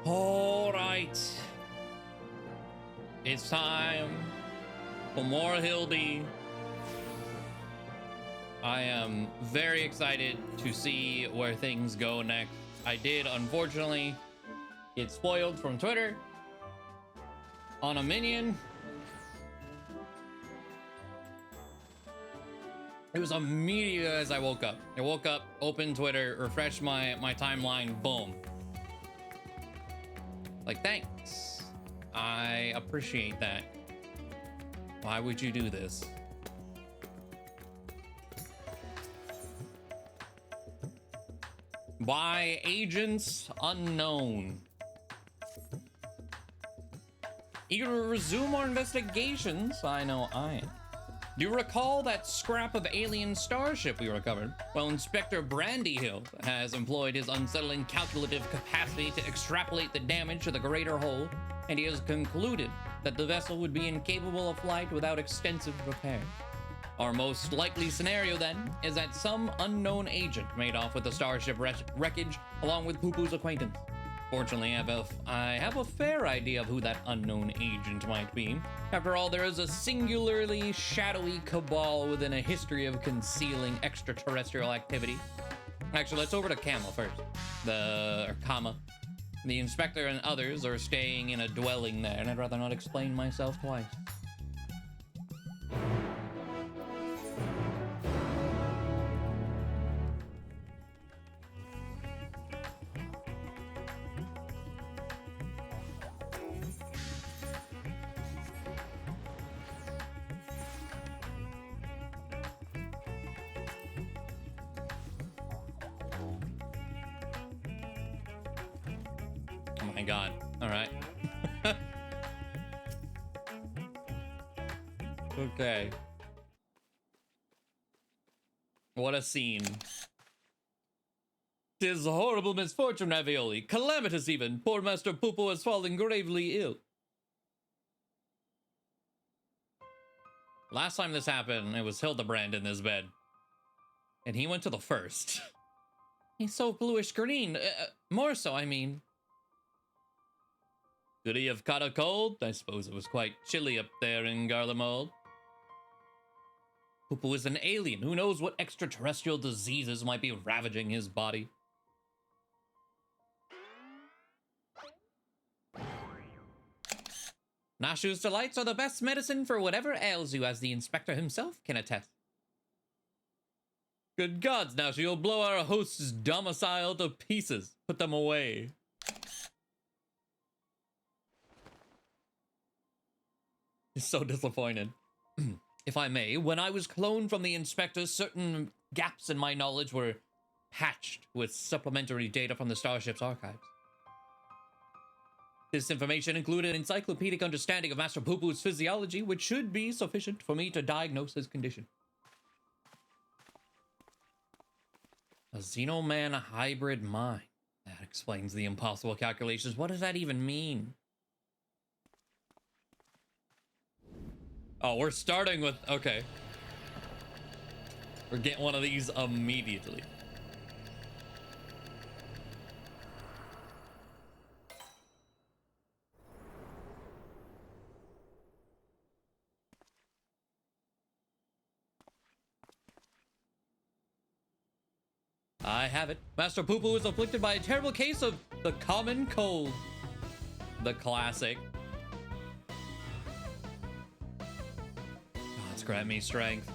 All right. It's time for more Hildy. I am very excited to see where things go next. I did, unfortunately, get spoiled from Twitter on a minion. It was immediately as I woke up. I woke up, opened Twitter, refreshed my timeline, boom. Like, thanks. I appreciate that. Why would you do this? By agents unknown. Eager to resume our investigations? I know I am. Do you recall that scrap of alien starship we recovered? Well, Inspector Brandyhill has employed his unsettling calculative capacity to extrapolate the damage to the greater whole, and he has concluded that the vessel would be incapable of flight without extensive repair. Our most likely scenario, then, is that some unknown agent made off with the starship wreckage along with Poo-Poo's acquaintance. Fortunately, I have a fair idea of who that unknown agent might be. After all, there is a singularly shadowy cabal within a history of concealing extraterrestrial activity. Actually, let's over to Kama first. Kama. The inspector and others are staying in a dwelling there, and I'd rather not explain myself twice. Oh my god. All right. Okay. What a scene. 'Tis a horrible misfortune, Ravioli. Calamitous even. Poor Master Poo-Poo has fallen gravely ill. Last time this happened, it was Hildibrand in this bed. And he went to the first. He's so bluish green. More so, I mean. Could he have caught a cold? I suppose it was quite chilly up there in Garlemald. Poo-Poo is an alien. Who knows what extraterrestrial diseases might be ravaging his body? Nashu's delights are the best medicine for whatever ails you, as the inspector himself can attest. Good gods, Nashu, you'll blow our host's domicile to pieces. Put them away. He's so disappointed. If I may, when I was cloned from the inspector, certain gaps in my knowledge were patched with supplementary data from the starship's archives. This information included an encyclopedic understanding of Master Poo-Poo's physiology, which should be sufficient for me to diagnose his condition. A Xenoman hybrid mind. That explains the impossible calculations. What does that even mean? Oh, we're starting with... Okay. We're getting one of these immediately. I have it. Master Poo-Poo is afflicted by a terrible case of the common cold. The classic. God's grant me strength.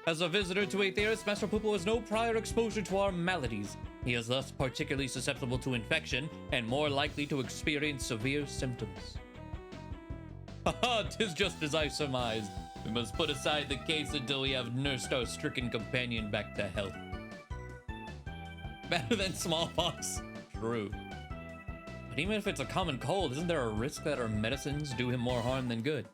As a visitor to Aetheris, Master Poo-Poo has no prior exposure to our maladies. He is thus particularly susceptible to infection and more likely to experience severe symptoms. Haha, 'tis just as I surmised. We must put aside the case until we have nursed our stricken companion back to health. Better than smallpox. True. But even if it's a common cold, isn't there a risk that our medicines do him more harm than good?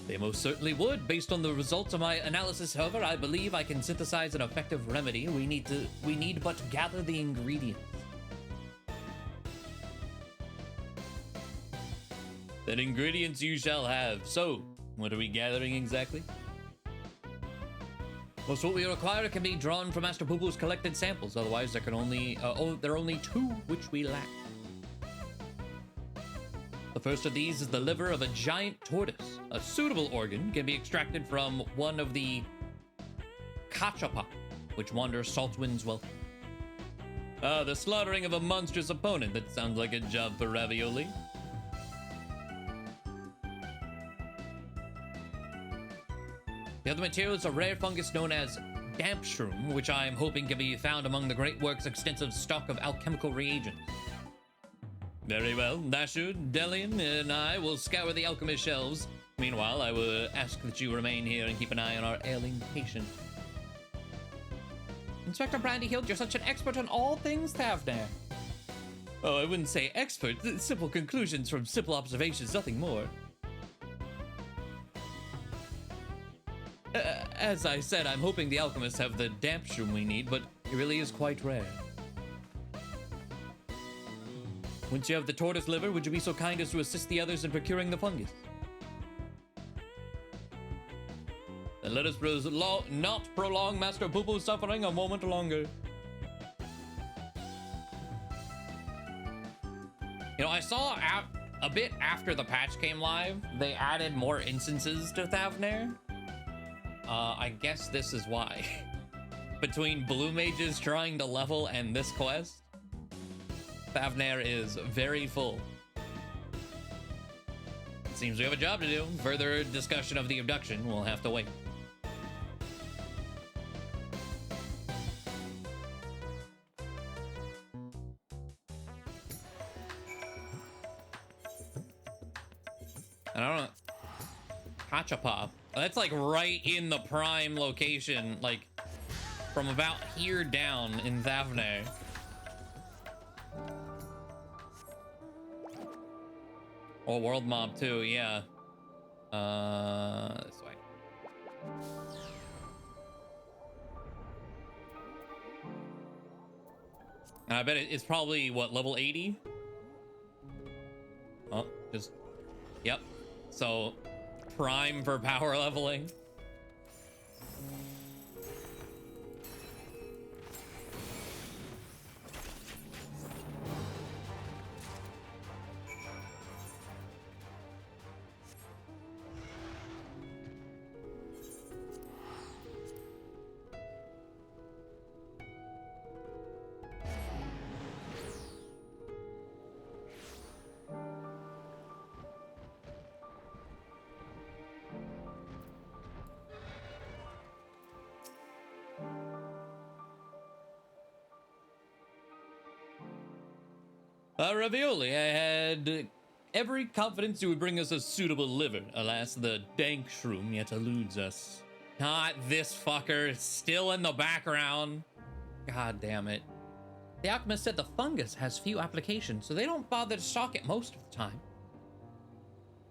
They most certainly would. Based on the results of my analysis, however, I believe I can synthesize an effective remedy. We need but to gather the ingredients. Then ingredients you shall have. So, what are we gathering exactly? Most what we require can be drawn from Master Poo Poo's collected samples. Otherwise, there can only there are only 2 which we lack. The first of these is the liver of a giant tortoise. A suitable organ can be extracted from one of the cachapa, which wander salt winds welcome. The slaughtering of a monstrous opponent. That sounds like a job for Ravioli. The other material is a rare fungus known as damp shroom, which I am hoping can be found among the Great Work's extensive stock of alchemical reagents. Very well, Dashu, Delian, and I will scour the alchemist shelves. Meanwhile, I will ask that you remain here and keep an eye on our ailing patient. Inspector Brandyhill, you're such an expert on all things Thavnair. Oh, I wouldn't say expert. Simple conclusions from simple observations, nothing more. As I said, I'm hoping the alchemists have the damp shroom we need, but it really is quite rare. Once you have the tortoise liver, would you be so kind as to assist the others in procuring the fungus? Then let us not prolong Master Poo Poo's suffering a moment longer. You know, I saw a bit after the patch came live, they added more instances to Thavnair. I guess this is why. Between blue mages trying to level and this quest, Thavnair is very full. It seems we have a job to do. Further discussion of the abduction will have to wait. I don't know. Hachapa. That's like right in the prime location, like from about here down in Thavnair. Oh, World Mob too, yeah. This way. I bet it's probably, what, level 80? Oh, just, yep. So, prime for power leveling. Ravioli, I had every confidence you would bring us a suitable liver. Alas, the dank shroom yet eludes us. Not this fucker, still in the background. God damn it. The alchemist said the fungus has few applications, so they don't bother to stock it most of the time.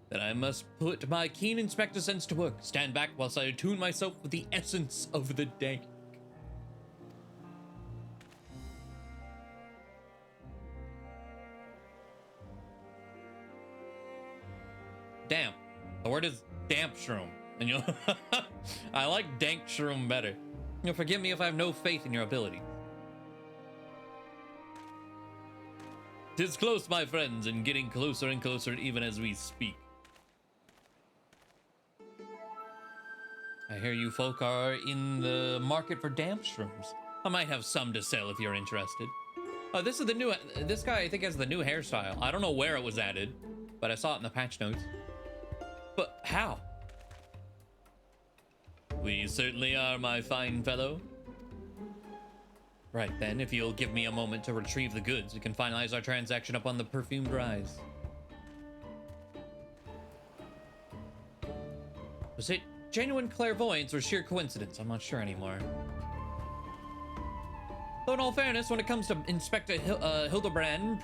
Then I must put my keen inspector sense to work. Stand back whilst I attune myself with the essence of the dank. Damp. The word is damp shroom. And you'll I like dank shroom better. You'll forgive me if I have no faith in your ability. 'Tis close, my friends, and getting closer and closer even as we speak. I hear you folk are in the market for damp shrooms. I might have some to sell if you're interested. Oh, this is the new, this guy I think has the new hairstyle. I don't know where it was added, but I saw it in the patch notes. But how? We certainly are, my fine fellow. Right then, if you'll give me a moment to retrieve the goods, we can finalize our transaction upon the perfumed rise. Was it genuine clairvoyance or sheer coincidence? I'm not sure anymore. Though in all fairness, when it comes to Inspector Hildibrand,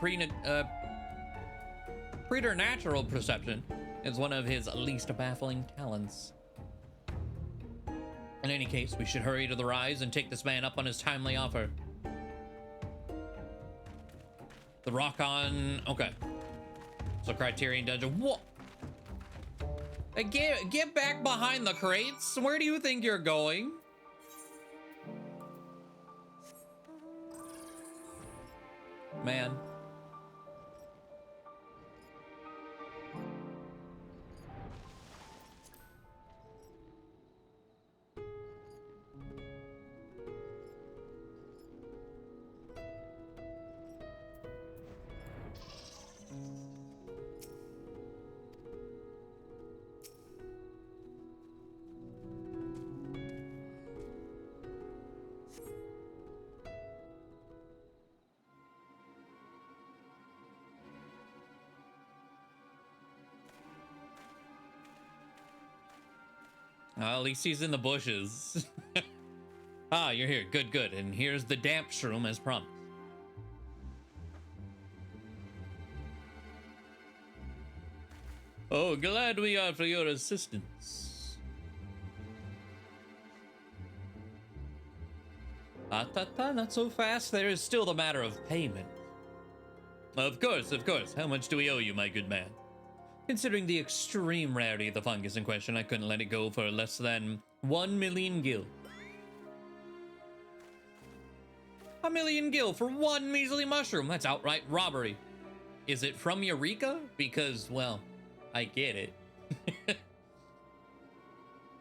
preternatural perception is one of his least baffling talents. In any case, we should hurry to the rise and take this man up on his timely offer. The rock on... Okay. So Criterion Dungeon... What? Get back behind the crates. Where do you think you're going? man. At least he's in the bushes. Ah, you're here. Good, good. And here's the damp shroom as promised. Oh, glad we are for your assistance. Not so fast. There is still the matter of payment. Of course, of course. How much do we owe you, my good man? Considering the extreme rarity of the fungus in question, I couldn't let it go for less than 1 million gil. 1 million gil for one measly mushroom. That's outright robbery. Is it from Eureka? Because, well, I get it.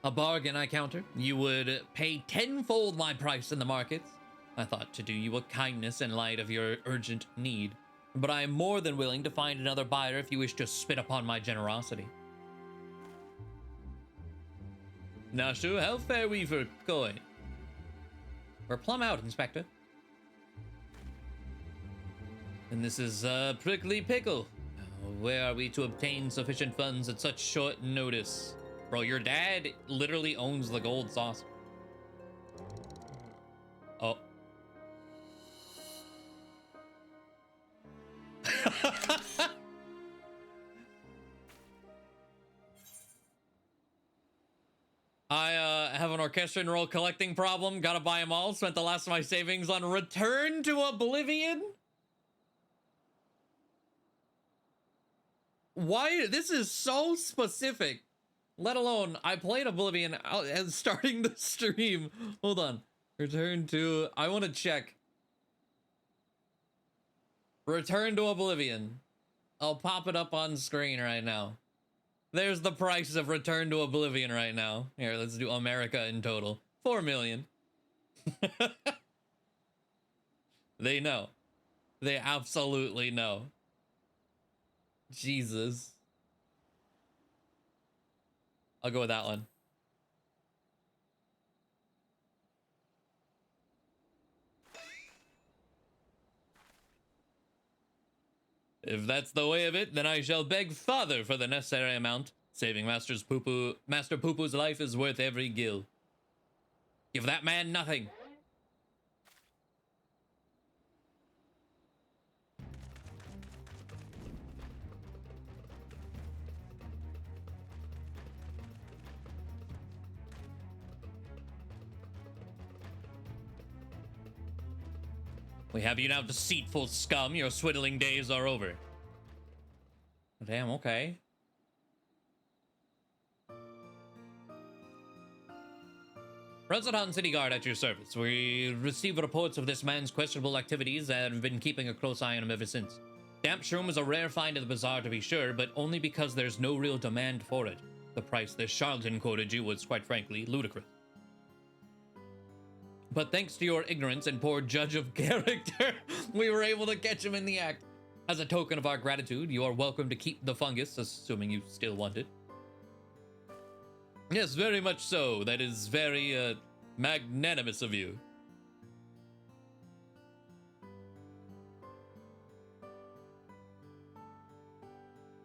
A bargain, I counter. You would pay tenfold my price in the markets. I thought to do you a kindness in light of your urgent need. But I am more than willing to find another buyer if you wish to spit upon my generosity. Nashu, how fare we for coin? We're plumb out, Inspector. And this is Prickly Pickle. Where are we to obtain sufficient funds at such short notice? Bro, your dad literally owns the gold sauce. Oh. I have an orchestrion roll collecting problem. Gotta buy them all. Spent the last of my savings on Return to Oblivion. Why? This is so specific. Let alone, I played Oblivion as starting the stream. Hold on. Return to... I want to check. Return to Oblivion. I'll pop it up on screen right now. There's the price of Return to Oblivion right now. Here, let's do America in total. 4 million. They know. They absolutely know. Jesus. I'll go with that one. If that's the way of it, then I shall beg father for the necessary amount. Saving Master Poo-Poo's life is worth every gil. Give that man nothing. We have you now, deceitful scum. Your swindling days are over. Damn, okay. Resident City Guard at your service. We received reports of this man's questionable activities and have been keeping a close eye on him ever since. Damp shroom is a rare find in the bazaar, to be sure, but only because there's no real demand for it. The price this charlatan quoted you was, quite frankly, ludicrous. But thanks to your ignorance and poor judge of character, we were able to catch him in the act. As a token of our gratitude, you are welcome to keep the fungus, assuming you still want it. Yes, very much so. That is very, magnanimous of you.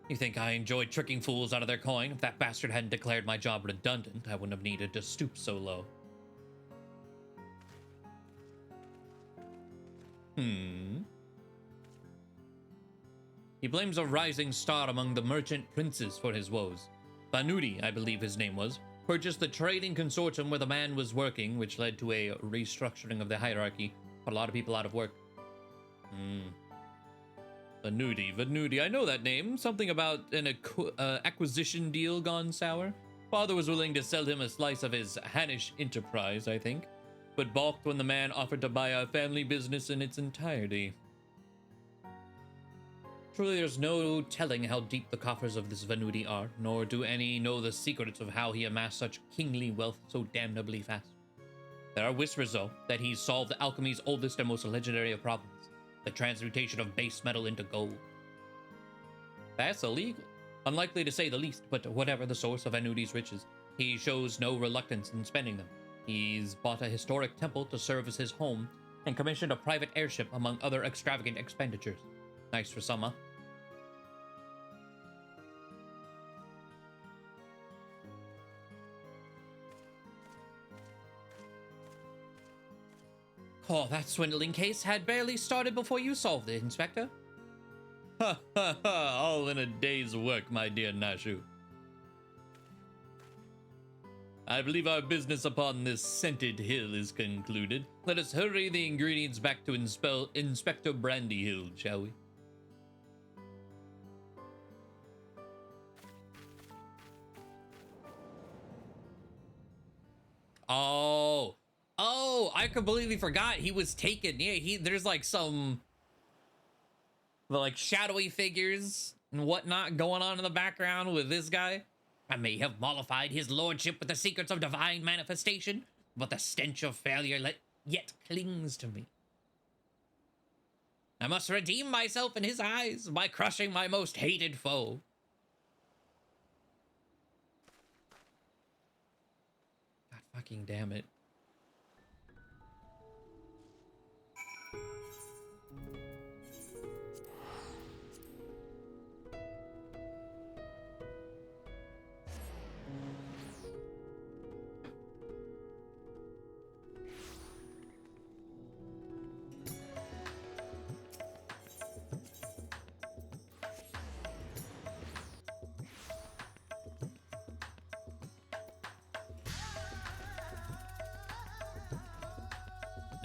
You think I enjoyed tricking fools out of their coin? If that bastard hadn't declared my job redundant, I wouldn't have needed to stoop so low. He blames a rising star among the merchant princes for his woes. Banudi, I believe his name was, purchased the trading consortium where the man was working, which led to a restructuring of the hierarchy, put a lot of people out of work. Vanudi, I know that name. Something about an acquisition deal gone sour. Father was willing to sell him a slice of his Hannish enterprise, I think, but balked when the man offered to buy our family business in its entirety. Truly, there's no telling how deep the coffers of this Venudi are, nor do any know the secrets of how he amassed such kingly wealth so damnably fast. There are whispers, though, that he solved alchemy's oldest and most legendary of problems, the transmutation of base metal into gold. That's illegal. Unlikely to say the least, but whatever the source of Venudi's riches, he shows no reluctance in spending them. He's bought a historic temple to serve as his home, and commissioned a private airship among other extravagant expenditures. Nice for some, huh? Oh, that swindling case had barely started before you solved it, Inspector. Ha ha ha, all in a day's work, my dear Nashu. I believe our business upon this scented hill is concluded. Let us hurry the ingredients back to Inspector Brandyhill, shall we? Oh, I completely forgot he was taken. Yeah, there's like some like shadowy figures and whatnot going on in the background with this guy. I may have mollified his lordship with the secrets of divine manifestation, but the stench of failure yet clings to me. I must redeem myself in his eyes by crushing my most hated foe. God fucking damn it.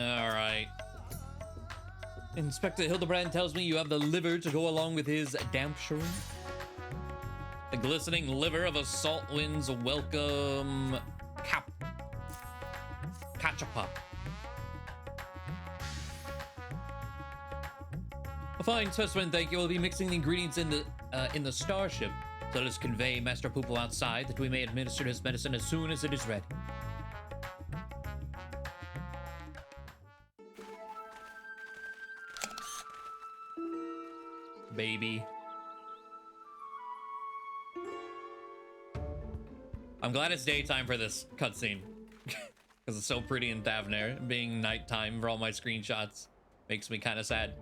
Alright. Inspector Hildibrand tells me you have the liver to go along with his damp shroom. The glistening liver of a Saltwind's welcome Cachapa. A fine specimen, thank you. We'll be mixing the ingredients in the starship. So let us convey Master Poopo outside that we may administer his medicine as soon as it is ready. Baby. I'm glad it's daytime for this cutscene. Because it's so pretty in Thavnair. Being nighttime for all my screenshots makes me kind of sad.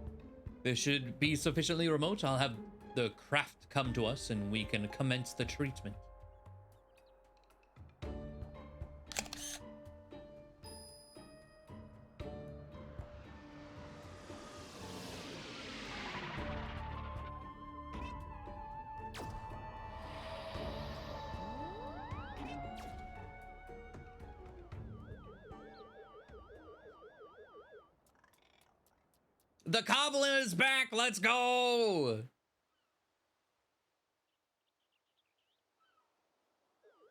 This should be sufficiently remote. I'll have the craft come to us and we can commence the treatment. The Goblin is back! Let's go!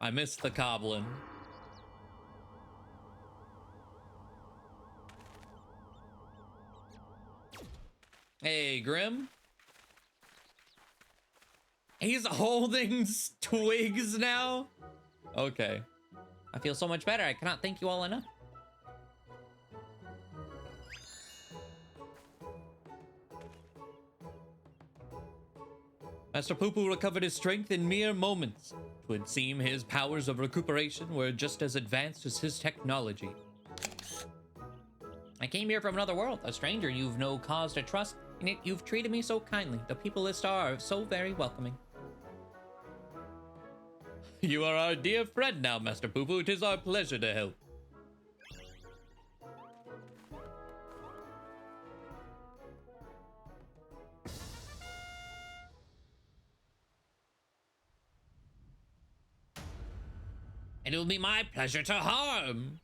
I missed the Goblin. Hey, Grim. He's holding twigs now? Okay. I feel so much better. I cannot thank you all enough. Master Poo-Poo recovered his strength in mere moments. It would seem his powers of recuperation were just as advanced as his technology. I came here from another world, a stranger you've no cause to trust, and yet you've treated me so kindly. The people of Star are so very welcoming. You are our dear friend now, Master Poo-Poo. It is our pleasure to help. And it will be my pleasure to harm.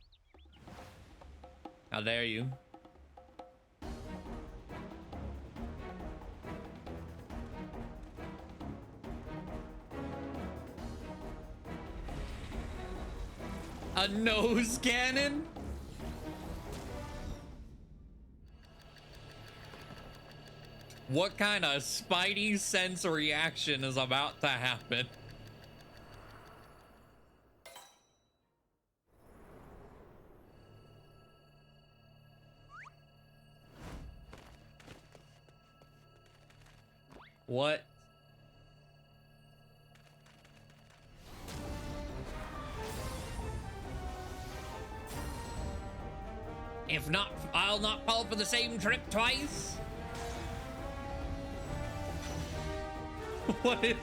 How dare you? A nose cannon? What kind of spidey sense reaction is about to happen? What? If not, I'll not fall for the same trick twice. What is...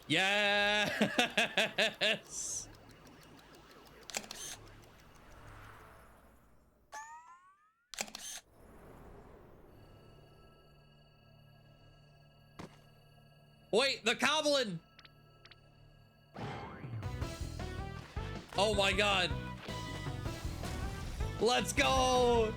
Yes! Wait, the goblin! Oh my god. Let's go!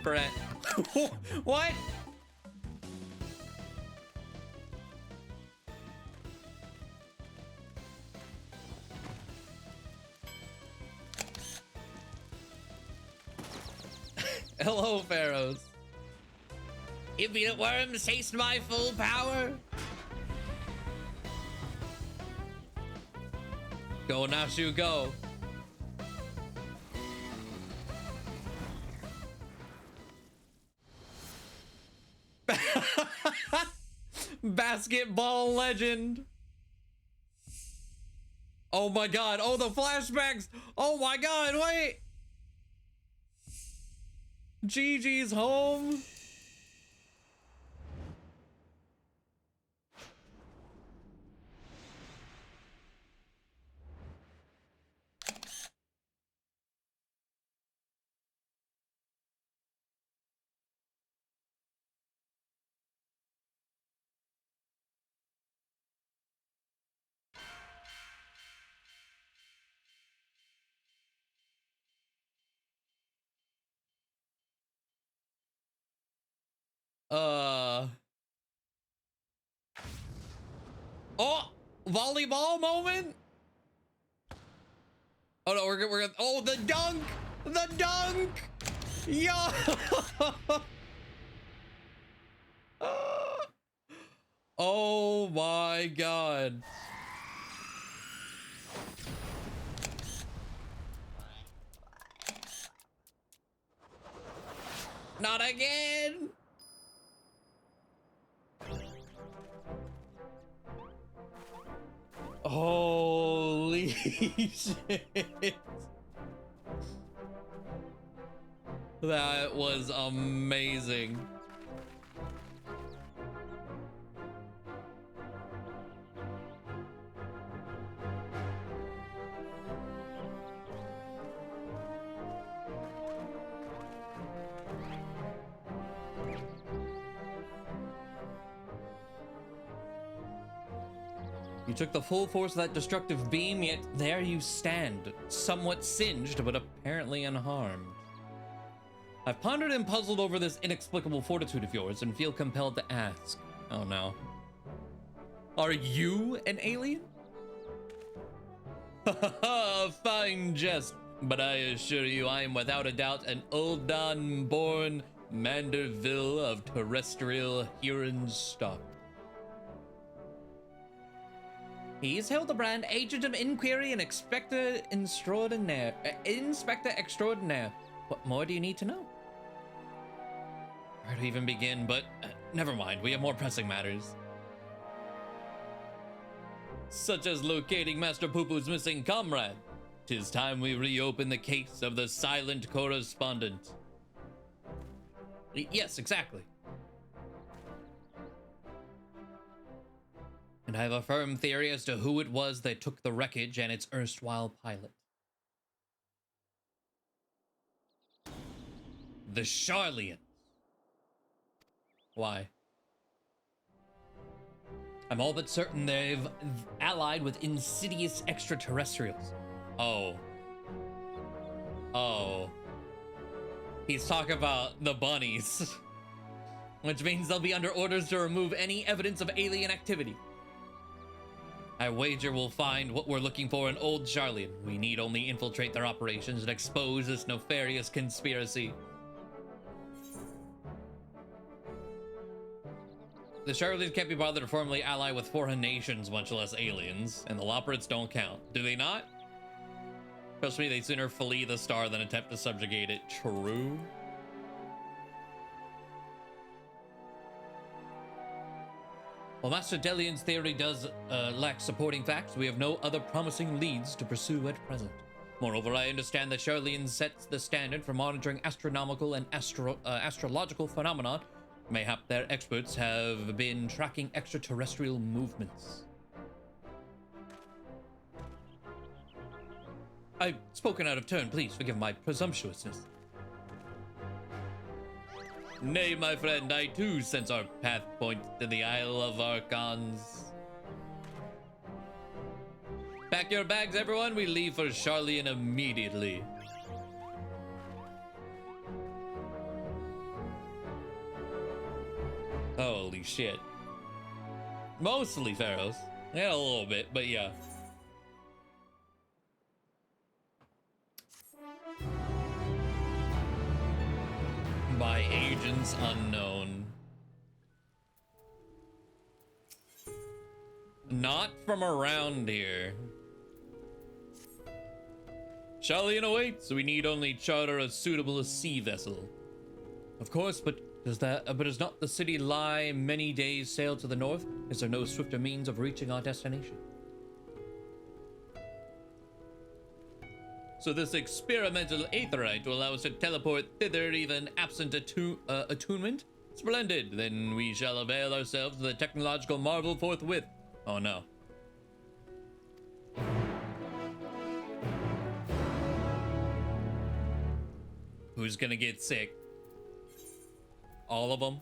Brett. What? Hello, Pharaohs. Impudent worms, taste my full power. Go, Nashu, go. Basketball legend. Oh my god. Oh, the flashbacks. Oh my god, wait. Gigi's home. Oh, volleyball moment. Oh no, we're gonna. Oh, the dunk, the dunk. Yo. Oh my god. Not again. Holy shit. That was amazing. You took the full force of that destructive beam, yet there you stand, somewhat singed, but apparently unharmed. I've pondered and puzzled over this inexplicable fortitude of yours and feel compelled to ask. Oh no. Are you an alien? Fine jest, but I assure you I am without a doubt an Uldan-born Manderville of terrestrial Huron stock. He's Hildibrand, Agent of Inquiry and Inspector Extraordinaire. What more do you need to know? Where to even begin, but never mind. We have more pressing matters. such as locating Master Poo-Poo's missing comrade. 'Tis time we reopen the case of the silent correspondent. Yes, exactly. And I have a firm theory as to who it was that took the wreckage and its erstwhile pilot. The Charlians. Why? I'm all but certain they've allied with insidious extraterrestrials. Oh. Oh. He's talking about the bunnies. Which means they'll be under orders to remove any evidence of alien activity. I wager we'll find what we're looking for in Old Charlian. We need only infiltrate their operations and expose this nefarious conspiracy. The Charlians can't be bothered to formally ally with foreign nations, much less aliens, and the Loporits don't count. Do they not? Trust me, they'd sooner flee the star than attempt to subjugate it. True. While Master Delian's theory does lack supporting facts, we have no other promising leads to pursue at present. Moreover, I understand that Charlian sets the standard for monitoring astronomical and astrological phenomena. Mayhap their experts have been tracking extraterrestrial movements. I've spoken out of turn. Please forgive my presumptuousness. Nay, my friend, I too sense our path points to the Isle of Archons. Pack your bags, everyone. We leave for Charlian immediately. Holy shit. Mostly pharaohs. Yeah, a little bit, but yeah. By agents unknown. Not from around here. Charlian awaits. We need only charter a suitable sea vessel. Of course, but does not the city lie many days' sail to the north? Is there no swifter means of reaching our destination? So this experimental aetherite will allow us to teleport thither even absent attunement? Splendid, then we shall avail ourselves of the technological marvel forthwith. Oh no. Who's gonna get sick? All of them?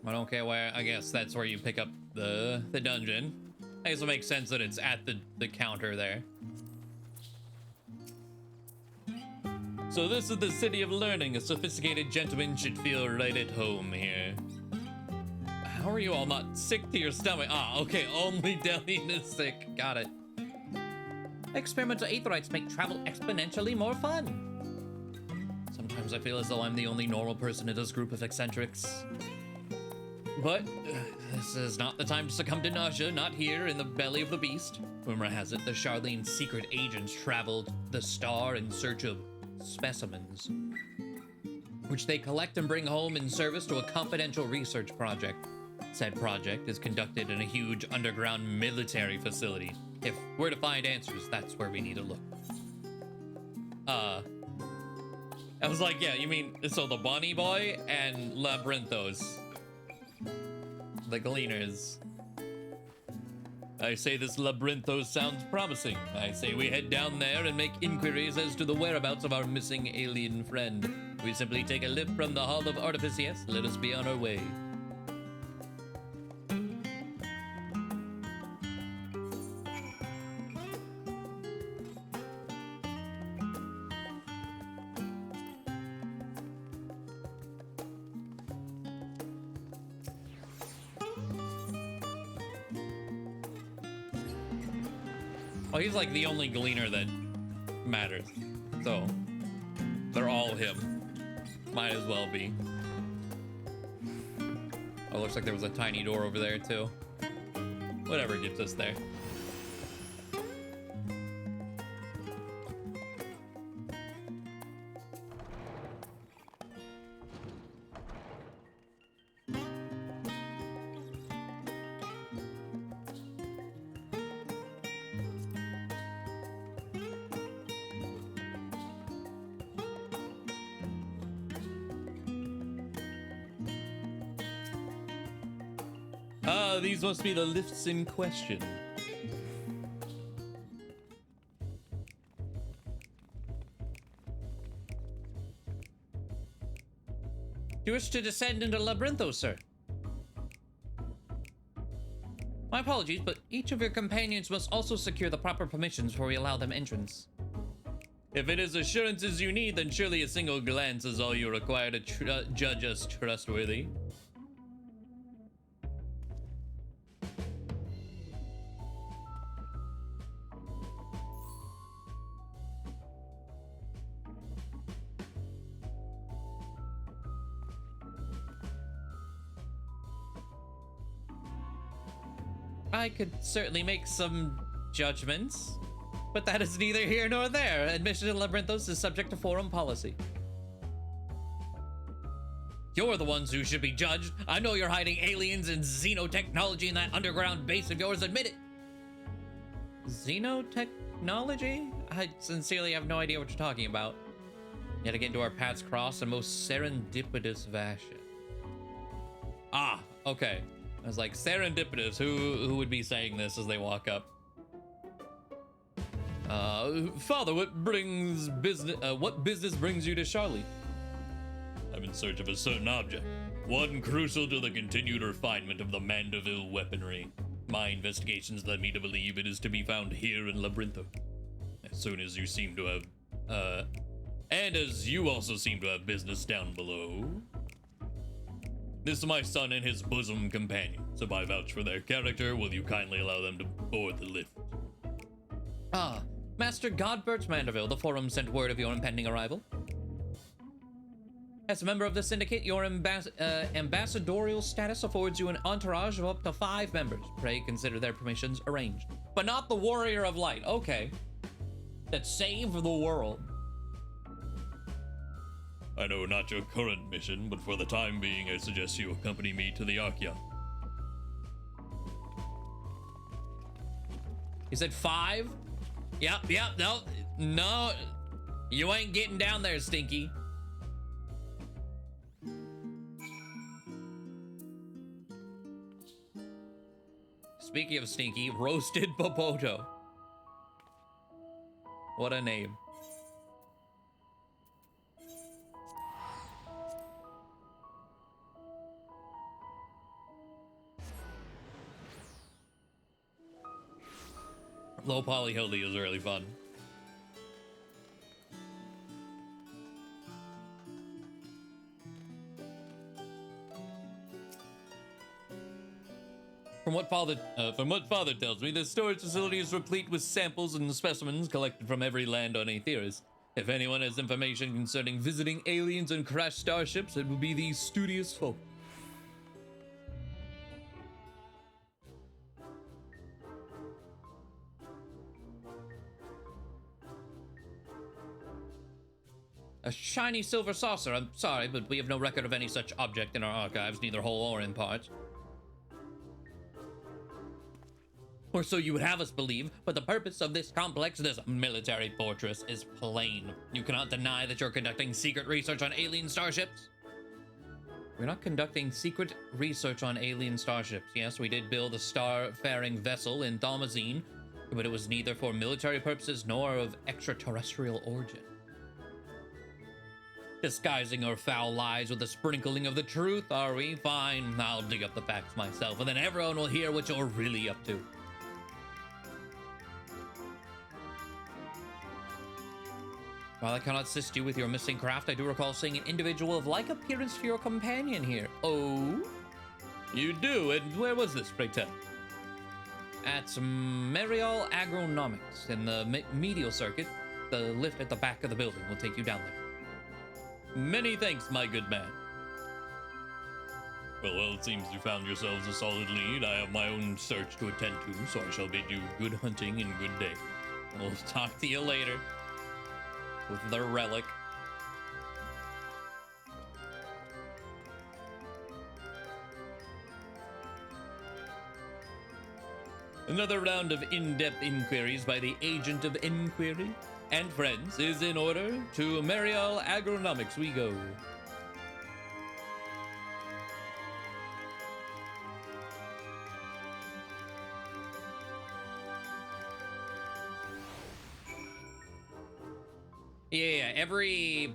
I don't care where. I guess that's where you pick up the dungeon. I guess it makes sense that it's at the counter there. So this is the city of learning. A sophisticated gentleman should feel right at home here. How are you all not sick to your stomach? Ah, okay, only Delian is sick. Got it. Experimental aetherites make travel exponentially more fun. Sometimes I feel as though I'm the only normal person in this group of eccentrics. But this is not the time to succumb to nausea, not here in the belly of the beast. Rumor has it the Charlian secret agents traveled the star in search of specimens, which they collect and bring home in service to a confidential research project. Said project is conducted in a huge underground military facility. If we're to find answers, that's where we need to look. I was like, yeah, you mean, so the Bunny Boy and Labyrinthos. The Gleaners. I say this Labyrinthos sounds promising. I say we head down there and make inquiries as to the whereabouts of our missing alien friend. We simply take a lift from the Hall of Artifice, yes, let us be on our way. Oh, he's like the only Gleaner that matters. So, they're all him. Might as well be. Oh, looks like there was a tiny door over there too. Whatever gets us there. These must be the lifts in question. Do you wish to descend into Labyrinthos, sir? My apologies, but each of your companions must also secure the proper permissions before we allow them entrance. If it is assurances you need, then surely a single glance is all you require to judge us trustworthy. I could certainly make some judgments, but that is neither here nor there. Admission to Labyrinthos is subject to forum policy. You're the ones who should be judged. I know you're hiding aliens and xenotechnology in that underground base of yours. Admit it. Xenotechnology? I sincerely have no idea what you're talking about. Yet again, do our paths cross in most serendipitous fashion. Ah, okay. I was like, serendipitous. Who would be saying this as they walk up? Father, what business brings you to Charlie? I'm in search of a certain object, one crucial to the continued refinement of the Mandeville weaponry. My investigations led me to believe it is to be found here in Labyrinthos. As soon as you seem to have, and as you also seem to have business down below. This is my son and his bosom companion. So if I vouch for their character, will you kindly allow them to board the lift? Ah, Master Godbert Mandeville, the forum sent word of your impending arrival. As a member of the syndicate, your ambassadorial status affords you an entourage of up to 5 members. Pray consider their permissions arranged. But not the Warrior of Light. Okay. That save the world. I know not your current mission, but for the time being, I suggest you accompany me to the Archeon. You said 5? Yep, no. You ain't getting down there, Stinky. Speaking of Stinky, Roasted Popoto. What a name. Low poly Hildy is really fun. From what father tells me, the storage facility is replete with samples and specimens collected from every land on Aetheris. If anyone has information concerning visiting aliens and crashed starships, it will be these studious folk. A shiny silver saucer. I'm sorry, but we have no record of any such object in our archives, neither whole or in part. Or so you would have us believe, but the purpose of this complex, this military fortress, is plain. You cannot deny that you're conducting secret research on alien starships. We're not conducting secret research on alien starships. Yes, we did build a star-faring vessel in Thalmazine, but it was neither for military purposes nor of extraterrestrial origin. Disguising our foul lies with a sprinkling of the truth, are we? Fine, I'll dig up the facts myself, and then everyone will hear what you're really up to. While I cannot assist you with your missing craft, I do recall seeing an individual of like appearance to your companion here. Oh? You do? And where was this, pray tell? At Merial Agronomics in the medial circuit. The lift at the back of the building will take you down there. Many thanks, my good man. Well, it seems you found yourselves a solid lead. I have my own search to attend to, so I shall bid you good hunting and good day. We'll talk to you later with the Relic. Another round of in-depth inquiries by the agent of inquiry and friends is in order. To Mariel Agronomics we go. Yeah, every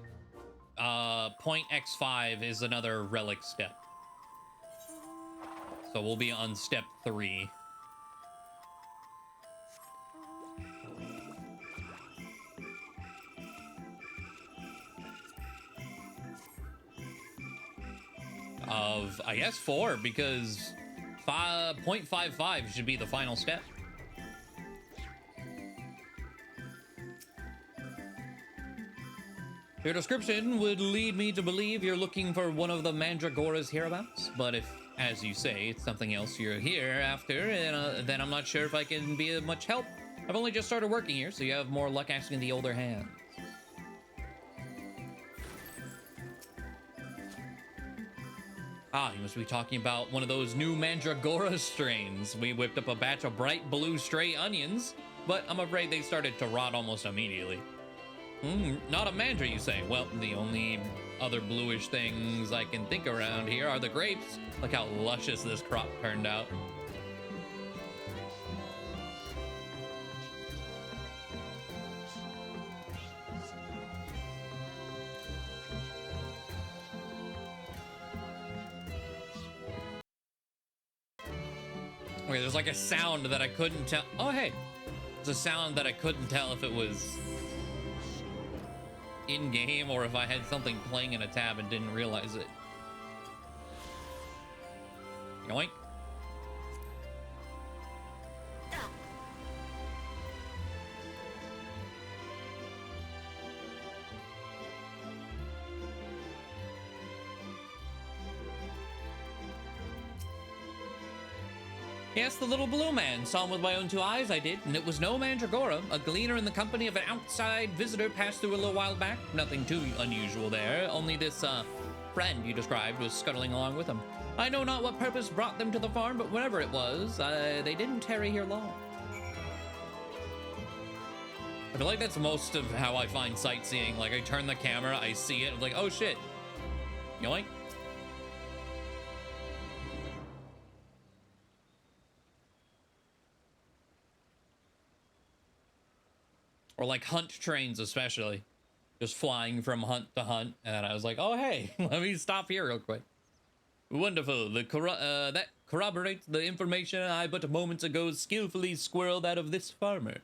point X5 is another relic step. So we'll be on step 3. Of, I guess, 4, because 0.55 should be the final step. Your description would lead me to believe you're looking for one of the Mandragoras hereabouts, but if, as you say, it's something else you're here after, then I'm not sure if I can be of much help. I've only just started working here, so you have more luck asking the older hands. Ah, you must be talking about one of those new Mandragora strains. We whipped up a batch of bright blue stray onions, but I'm afraid they started to rot almost immediately. Not a mandra, you say? Well, the only other bluish things I can think around here are the grapes. Look how luscious this crop turned out. Okay, there's like a sound that I couldn't tell. Oh, hey. It's a sound that I couldn't tell if it was in-game or if I had something playing in a tab and didn't realize it. Yoink. Yes, the little blue man. Saw him with my own 2 eyes, I did. And it was no Mandragora. A gleaner in the company of an outside visitor passed through a little while back. Nothing too unusual there. Only this, friend you described was scuttling along with him. I know not what purpose brought them to the farm, but whatever it was, they didn't tarry here long. I feel like that's most of how I find sightseeing. Like, I turn the camera, I see it, I'm like, oh shit. Yoink. Or like hunt trains, especially. Just flying from hunt to hunt. And I was like, oh, hey, let me stop here real quick. Wonderful. That corroborates the information I but moments ago skillfully squirreled out of this farmer.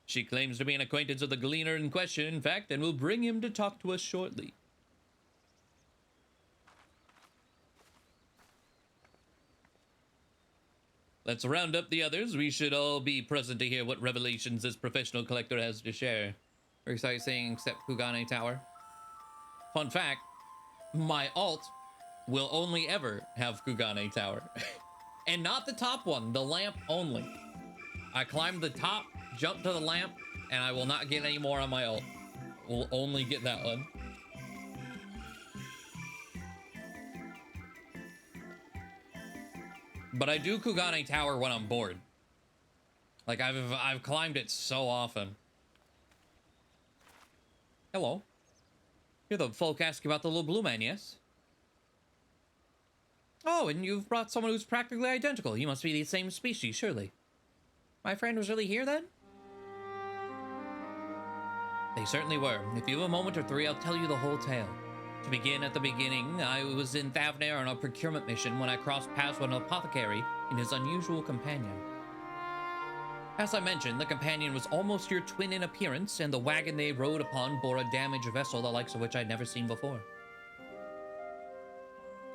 She claims to be an acquaintance of the gleaner in question, in fact, and will bring him to talk to us shortly. Let's round up the others. We should all be present to hear what revelations this professional collector has to share. Very sightseeing except Kugane Tower. Fun fact, my alt will only ever have Kugane Tower. And not the top one, the lamp only. I climbed the top, jumped to the lamp, and I will not get any more on my alt. We'll only get that one. But I do Kugane Tower when I'm bored. Like, I've climbed it so often. Hello. You're the folk asking about the little blue man, yes? Oh, and you've brought someone who's practically identical. He must be the same species, surely. My friend was really here, then? They certainly were. If you have a moment or 3, I'll tell you the whole tale. To begin at the beginning, I was in Thavnair on a procurement mission when I crossed paths with an apothecary and his unusual companion. As I mentioned, the companion was almost your twin in appearance, and the wagon they rode upon bore a damaged vessel the likes of which I'd never seen before.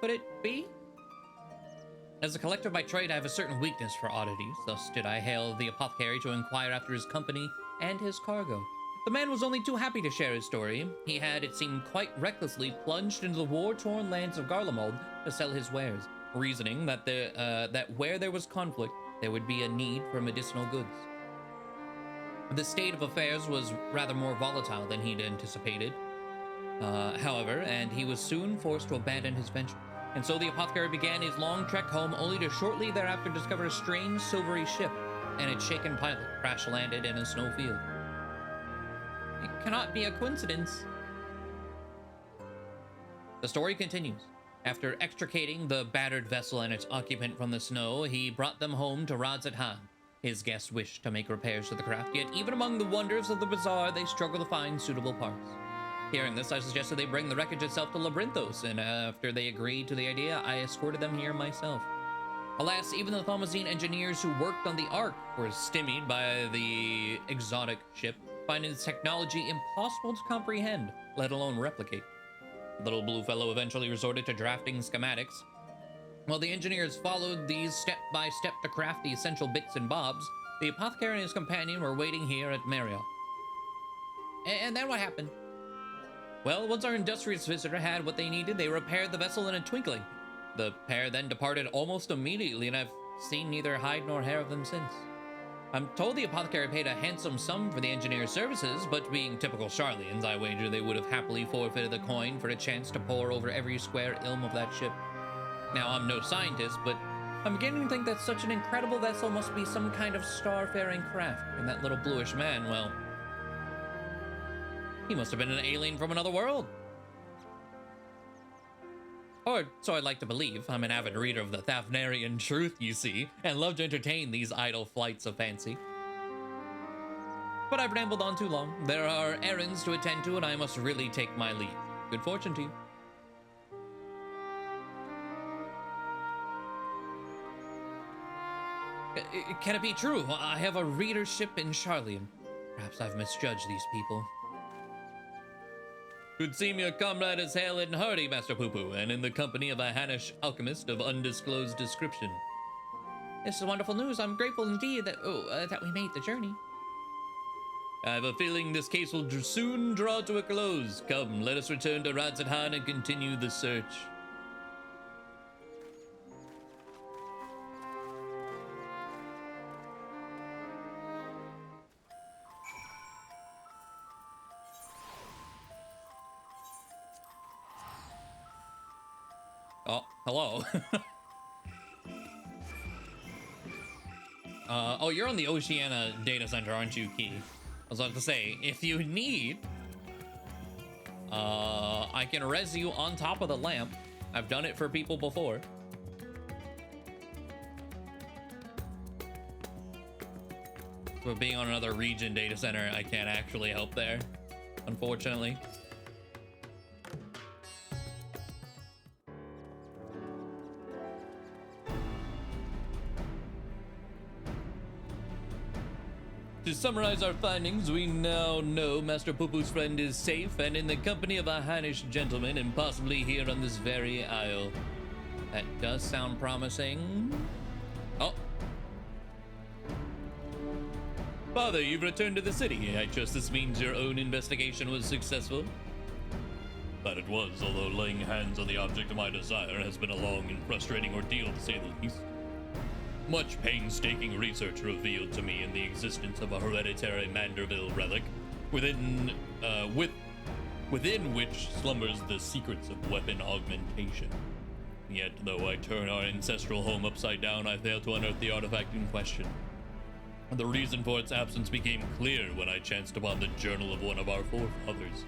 Could it be? As a collector by trade, I have a certain weakness for oddities, thus did I hail the apothecary to inquire after his company and his cargo. The man was only too happy to share his story. He had, it seemed, quite recklessly plunged into the war-torn lands of Garlemald to sell his wares. reasoning that that where there was conflict, there would be a need for medicinal goods. The state of affairs was rather more volatile than he'd anticipated, however, and he was soon forced to abandon his venture. And so the apothecary began his long trek home, only to shortly thereafter discover a strange silvery ship and its shaken pilot crash-landed in a snowfield. It cannot be a coincidence. The story continues. After extricating the battered vessel and its occupant from the snow, he brought them home to Radzat-Han. His guests wished to make repairs to the craft, yet even among the wonders of the bazaar, they struggled to find suitable parts. Hearing this, I suggested they bring the wreckage itself to Labyrinthos, and after they agreed to the idea, I escorted them here myself. Alas, even the Thaumasine engineers who worked on the Ark were stymied by the exotic ship, finding its technology impossible to comprehend, let alone replicate. The little blue fellow eventually resorted to drafting schematics. While the engineers followed these step by step to craft the essential bits and bobs, the apothecary and his companion were waiting here at Marriott. And then what happened? Well, once our industrious visitor had what they needed, they repaired the vessel in a twinkling. The pair then departed almost immediately, and I've seen neither hide nor hair of them since. I'm told the apothecary paid a handsome sum for the engineer's services, but being typical Charlians, I wager they would have happily forfeited the coin for a chance to pore over every square ilm of that ship. Now, I'm no scientist, but I'm beginning to think that such an incredible vessel must be some kind of star-faring craft, and that little bluish man, well, he must have been an alien from another world. Or so I'd like to believe. I'm an avid reader of the Thavnarian truth, you see, and love to entertain these idle flights of fancy. But I've rambled on too long. There are errands to attend to, and I must really take my leave. Good fortune to you. Can it be true? I have a readership in Charlian. Perhaps I've misjudged these people. Would seem your comrade is hale and hearty, Master Poo-Poo, and in the company of a Hanish alchemist of undisclosed description. This is wonderful news. I'm grateful indeed that that we made the journey. I have a feeling this case will soon draw to a close. Come, let us return to Radzat-Han and continue the search. Oh, hello. Oh, you're on the Oceania data center, aren't you, Key? I was about to say, if you need, I can res you on top of the lamp. I've done it for people before. But being on another region data center, I can't actually help there, unfortunately. To summarize our findings, we now know Master Poo-Poo's friend is safe and in the company of a Hanish gentleman and possibly here on this very isle. That does sound promising. Oh. Father, you've returned to the city. I trust this means your own investigation was successful. That it was, although laying hands on the object of my desire has been a long and frustrating ordeal to say the least. Much painstaking research revealed to me in the existence of a hereditary Manderville relic, within which slumbers the secrets of weapon augmentation. Yet, though I turn our ancestral home upside down, I fail to unearth the artifact in question. The reason for its absence became clear when I chanced upon the journal of one of our forefathers.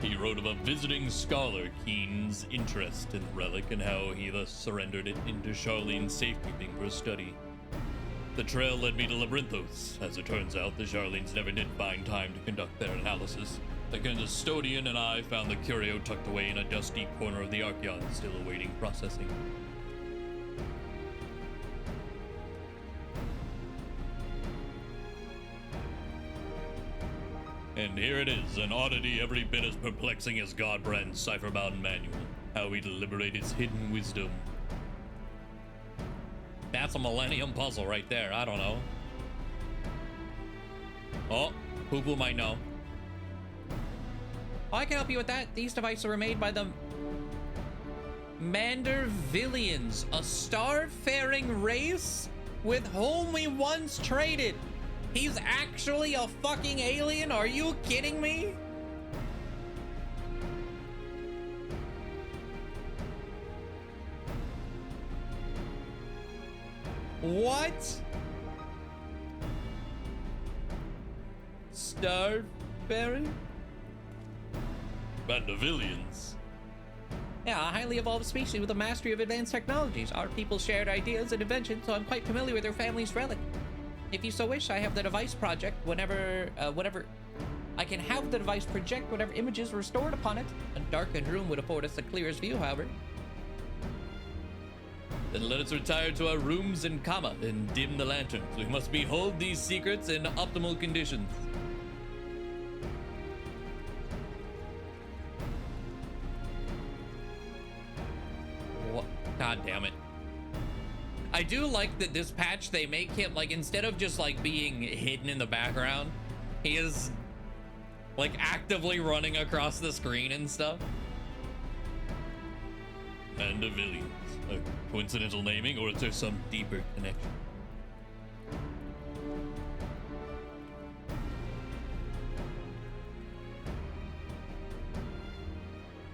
He wrote of a visiting scholar Keen's interest in the relic and how he thus surrendered it into Charlene's safekeeping for study. The trail led me to Labyrinthos. As it turns out, the Charlenes never did find time to conduct their analysis. The custodian and I found the curio tucked away in a dusty corner of the Archeon, still awaiting processing. And here it is, an oddity every bit as perplexing as Godbrand's cipher-bound manual. How we deliberate its hidden wisdom. That's a millennium puzzle right there, I don't know. Oh, Poo-Poo might know. Oh, I can help you with that. These devices were made by the Mandervillians, a star-faring race with whom we once traded. He's actually a fucking alien? Are you kidding me? What? Star-faring? Mandervillians. Yeah, a highly evolved species with a mastery of advanced technologies. Our people shared ideas and inventions, so I'm quite familiar with their family's relic. If you so wish, I have the device project whenever, I can have the device project whatever images were stored upon it. A darkened room would afford us the clearest view, however. Then let us retire to our rooms and dim the lanterns. We must behold these secrets in optimal conditions. What? God damn it. I do like that this patch, they make him, like, instead of just, like, being hidden in the background, he is, like, actively running across the screen and stuff. Mandervillians. A coincidental naming, or is there some deeper connection?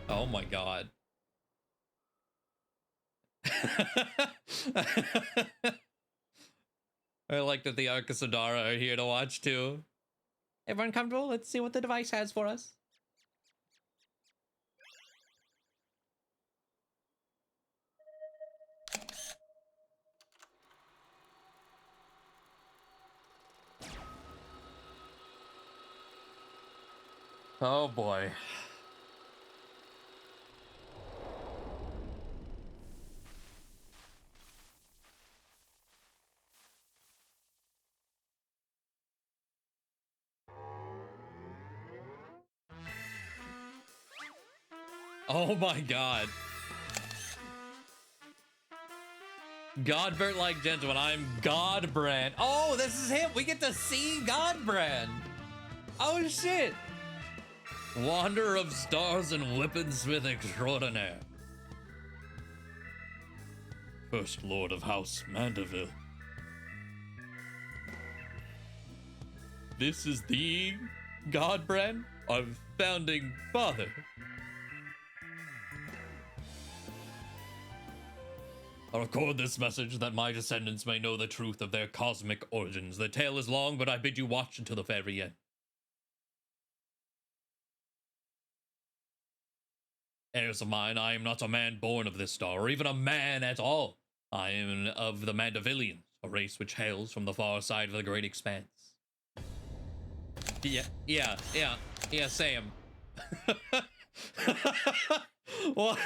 Oh my god. I like that the Arcasadara are here to watch too. Everyone comfortable? Let's see what the device has for us. Oh boy. Oh my god. Godbert like gentlemen, I'm Godbrand. Oh, this is him. We get to see Godbrand. Oh shit. Wanderer of stars and weaponsmith extraordinaire. First Lord of House Manderville. This is the Godbrand, our founding father. I record this message that my descendants may know the truth of their cosmic origins. The tale is long, but I bid you watch until the very end. Heirs of mine, I am not a man born of this star, or even a man at all. I am of the Mandervillians, a race which hails from the far side of the great expanse. Yeah, Sam. What?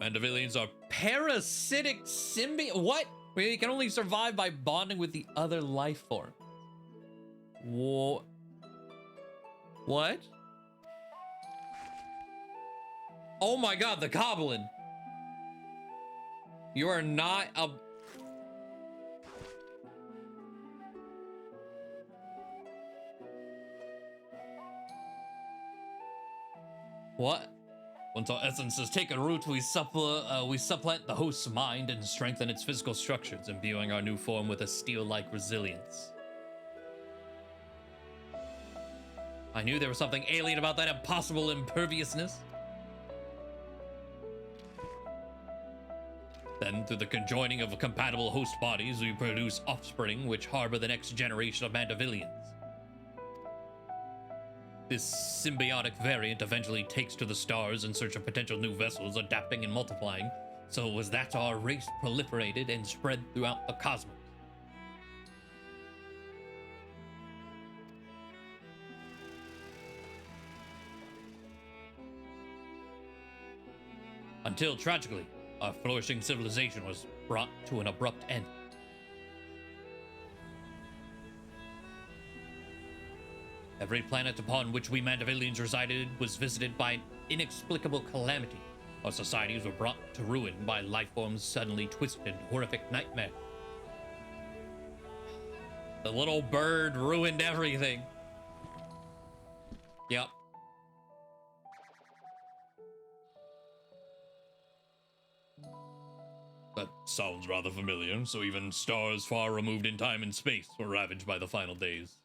Mandervillians are Parasitic symbiote? What? We can only survive by bonding with the other life form. What? Oh my god, the goblin. You are not a... What? Once our essence has taken root, we supplant the host's mind and strengthen its physical structures, imbuing our new form with a steel-like resilience. I knew there was something alien about that impossible imperviousness. Then, through the conjoining of compatible host bodies, we produce offspring which harbor the next generation of Mandervillians. This symbiotic variant eventually takes to the stars in search of potential new vessels, adapting and multiplying. So it was that our race proliferated and spread throughout the cosmos. Until, tragically, our flourishing civilization was brought to an abrupt end. Every planet upon which we Mandervillians resided was visited by an inexplicable calamity. Our societies were brought to ruin by life forms suddenly twisted into horrific nightmare. The little bird ruined everything. Yep. That sounds rather familiar. So even stars far removed in time and space were ravaged by the final days.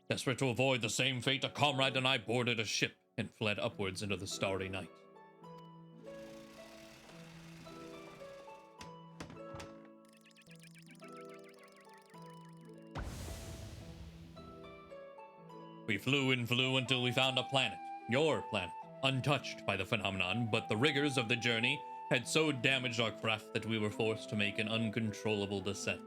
Desperate to avoid the same fate, a comrade and I boarded a ship and fled upwards into the starry night. We flew and flew until we found a planet, your planet, untouched by the phenomenon, but the rigors of the journey had so damaged our craft that we were forced to make an uncontrollable descent.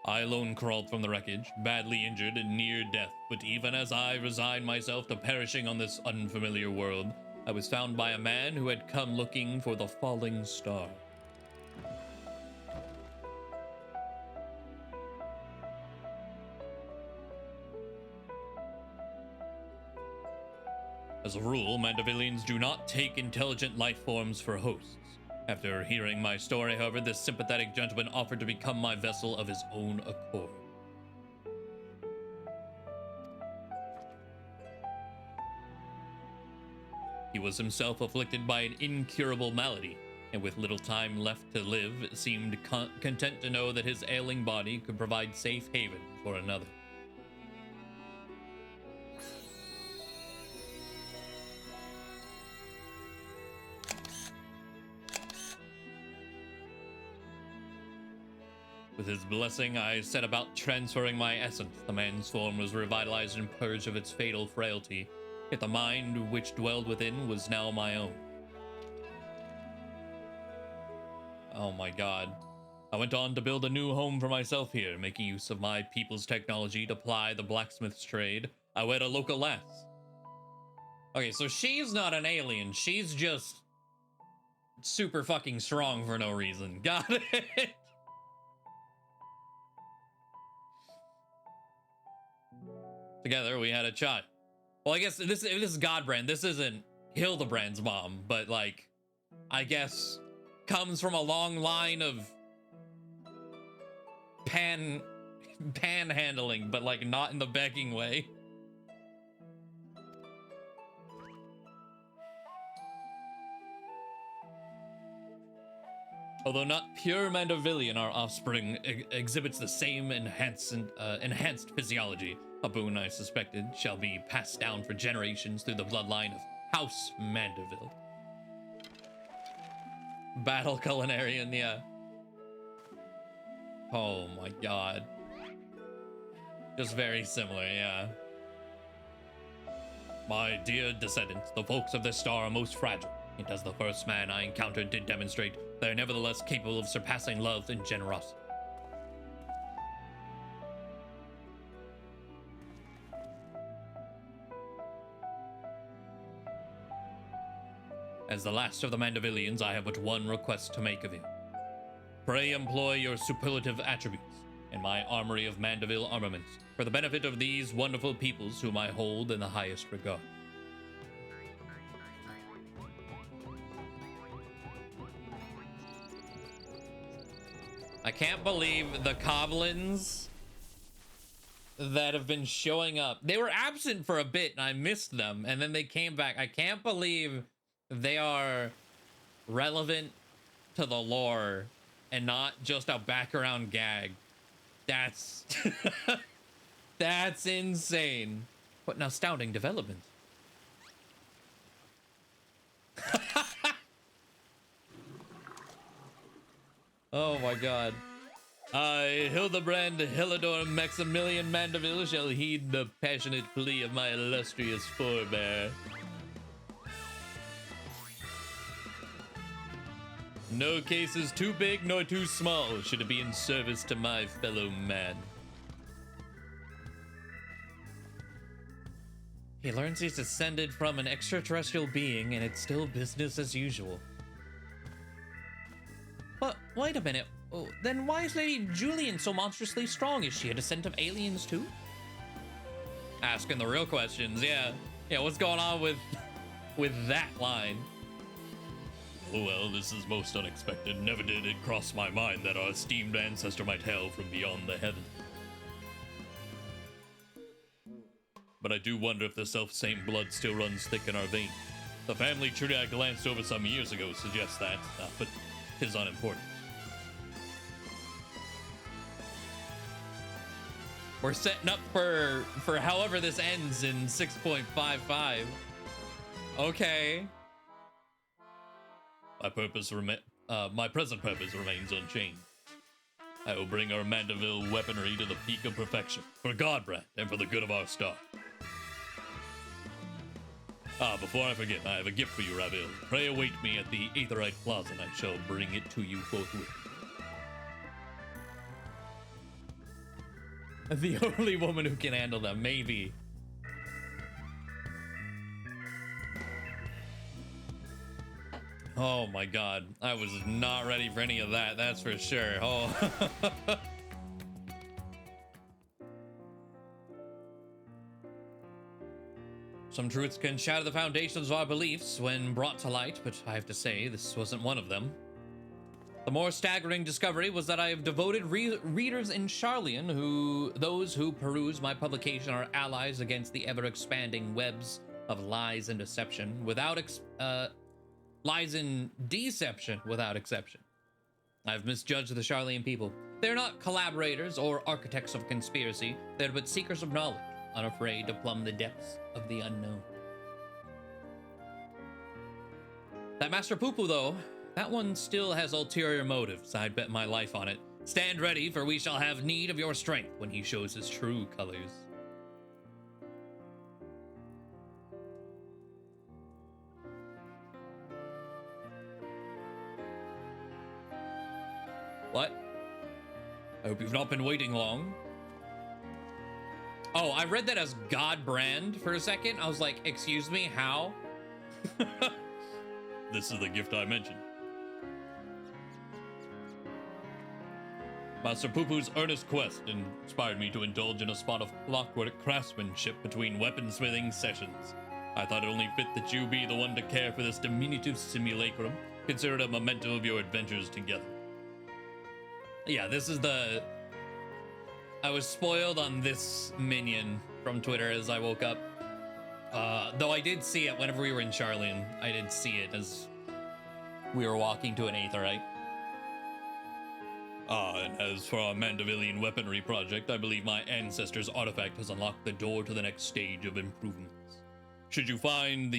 I alone crawled from the wreckage, badly injured and near death, but even as I resigned myself to perishing on this unfamiliar world, I was found by a man who had come looking for the falling star. As a rule, Mandavillians do not take intelligent life forms for hosts. After hearing my story, however, this sympathetic gentleman offered to become my vessel of his own accord. He was himself afflicted by an incurable malady, and with little time left to live, seemed content to know that his ailing body could provide safe haven for another. With his blessing, I set about transferring my essence. The man's form was revitalized and purged of its fatal frailty, yet the mind which dwelled within was now my own. Oh my god. I went on to build a new home for myself here, making use of my people's technology to ply the blacksmith's trade. I wed a local lass. Okay, so she's not an alien. She's just super fucking strong for no reason. Got it? Together, we had a child. Well, I guess this is Godbrand. This isn't Hildibrand's mom, but, like, I guess comes from a long line of panhandling, but, like, not in the begging way. Although not pure Mandavillian, our offspring exhibits the same enhanced physiology. A boon I suspected shall be passed down for generations through the bloodline of House Mandeville. Battle culinarian, yeah. Oh my god. Just very similar, yeah. My dear descendants, the folks of this star are most fragile, and as the first man I encountered did demonstrate, they are nevertheless capable of surpassing love and generosity. As the last of the Mandavillians, I have but one request to make of you. Pray employ your superlative attributes and my armory of Mandeville armaments for the benefit of these wonderful peoples whom I hold in the highest regard. I can't believe the Coblins that have been showing up. They were absent for a bit and I missed them, and then they came back. I can't believe they are relevant to the lore and not just a background gag. That's that's insane. What an astounding development. Oh my god. I, Hildibrand Hilidor Maximilian Mandeville, shall heed the passionate plea of my illustrious forebear. No case is too big nor too small should it be in service to my fellow man. He learns he's descended from an extraterrestrial being and it's still business as usual. But wait a minute, Oh, then why is Lady Julian so monstrously strong? Is she a descendant of aliens too? Asking the real questions, yeah. Yeah, what's going on with that line? Oh well, this is most unexpected. Never did it cross my mind that our esteemed ancestor might hail from beyond the heavens. But I do wonder if the self-same blood still runs thick in our veins. The family tree I glanced over some years ago suggests that, but 'tis unimportant. We're setting up for however this ends in 6.55. Okay. My present purpose remains unchanged. I will bring our Mandeville weaponry to the peak of perfection, for Godbrand and for the good of our star. Before I forget, I have a gift for you, Ravil. Pray await me at the Aetherite Plaza, and I shall bring it to you forthwith. The only woman who can handle them, maybe. Oh my god, I was not ready for any of that, that's for sure. Oh. Some truths can shatter the foundations of our beliefs when brought to light, but I have to say, this wasn't one of them. The more staggering discovery was that I have devoted readers in Charlian those who peruse my publication are allies against the ever-expanding webs of lies and deception without lies and deception without exception. I've misjudged the Charlian people. They're not collaborators or architects of conspiracy. They're but seekers of knowledge, unafraid to plumb the depths of the unknown. That Master Poo-Poo, though, that one still has ulterior motives. I'd bet my life on it. Stand ready, for we shall have need of your strength when he shows his true colors. What? I hope you've not been waiting long. Oh, I read that as Godbrand for a second. I was like, excuse me, how? This is the gift I mentioned. Master Poo-Poo's earnest quest inspired me to indulge in a spot of clockwork craftsmanship between weaponsmithing sessions. I thought it only fit that you be the one to care for this diminutive simulacrum, considered a memento of your adventures together. Yeah, this is the... I was spoiled on this minion from Twitter as I woke up. Though I did see it whenever we were in Charlian. I did see it as we were walking to an Aetherite. And as for our Mandevillian weaponry project, I believe my ancestor's artifact has unlocked the door to the next stage of improvements. Should you find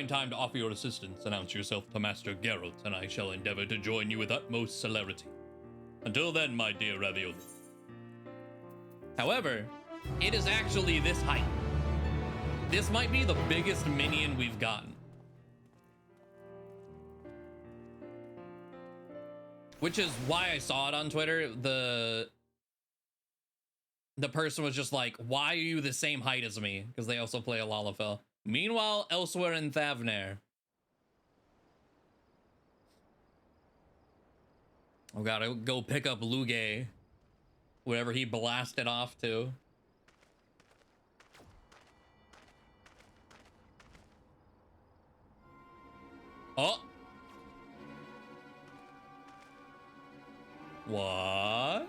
time to offer your assistance, announce yourself to Master Geralt, and I shall endeavor to join you with utmost celerity. Until then, my dear Ravioli. However, it is actually this height. This might be the biggest minion we've gotten. Which is why I saw it on Twitter. The person was just like, why are you the same height as me? Because they also play a Lalafell. Meanwhile, elsewhere in Thavnair. I gotta go pick up Lugae. Wherever he blasted off to. Oh! What?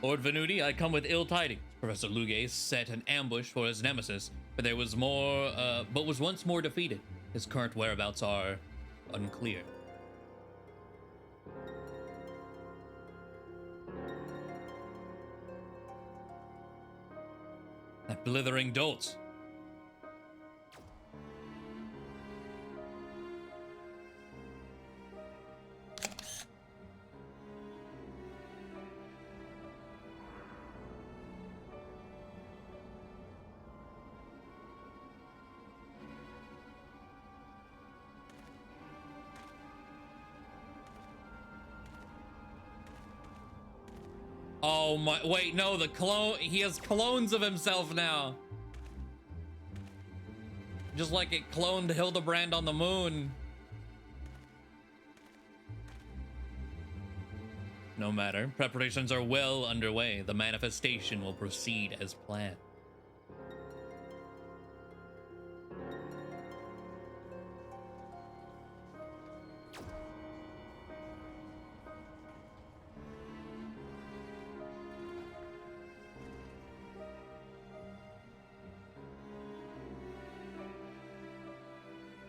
Lord Venuti, I come with ill tidings. Professor Lugae set an ambush for his nemesis, but was once more defeated. His current whereabouts are unclear. That blithering dolt. Oh my, wait, no, the clone, he has clones of himself now. Just like it cloned Hildibrand on the moon. No matter, preparations are well underway. The manifestation will proceed as planned.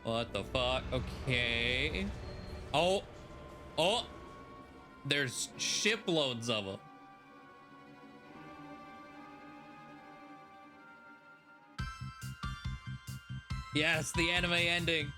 What the fuck? Okay. Oh. Oh. There's shiploads of them. Yes, the anime ending.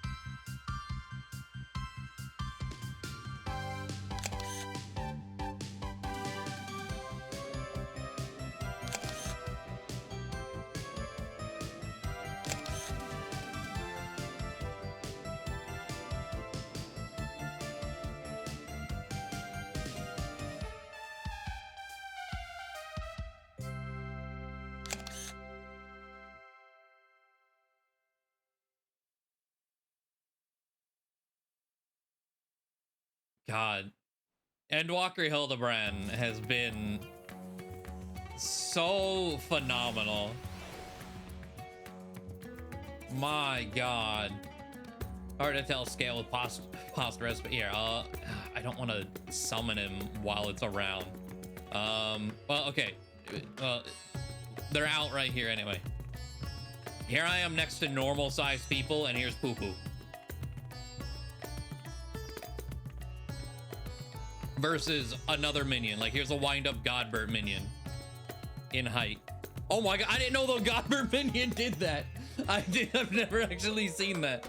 God, Endwalker Hildibrand has been so phenomenal. My God. Hard to tell scale with post respite here. I don't want to summon him while it's around. Well, okay. They're out right here anyway. Here I am next to normal sized people, and here's Poo Poo. Versus another minion. Like, here's a wind-up Godbert minion in height. Oh my God, I didn't know the Godbert minion did that. I've never actually seen that.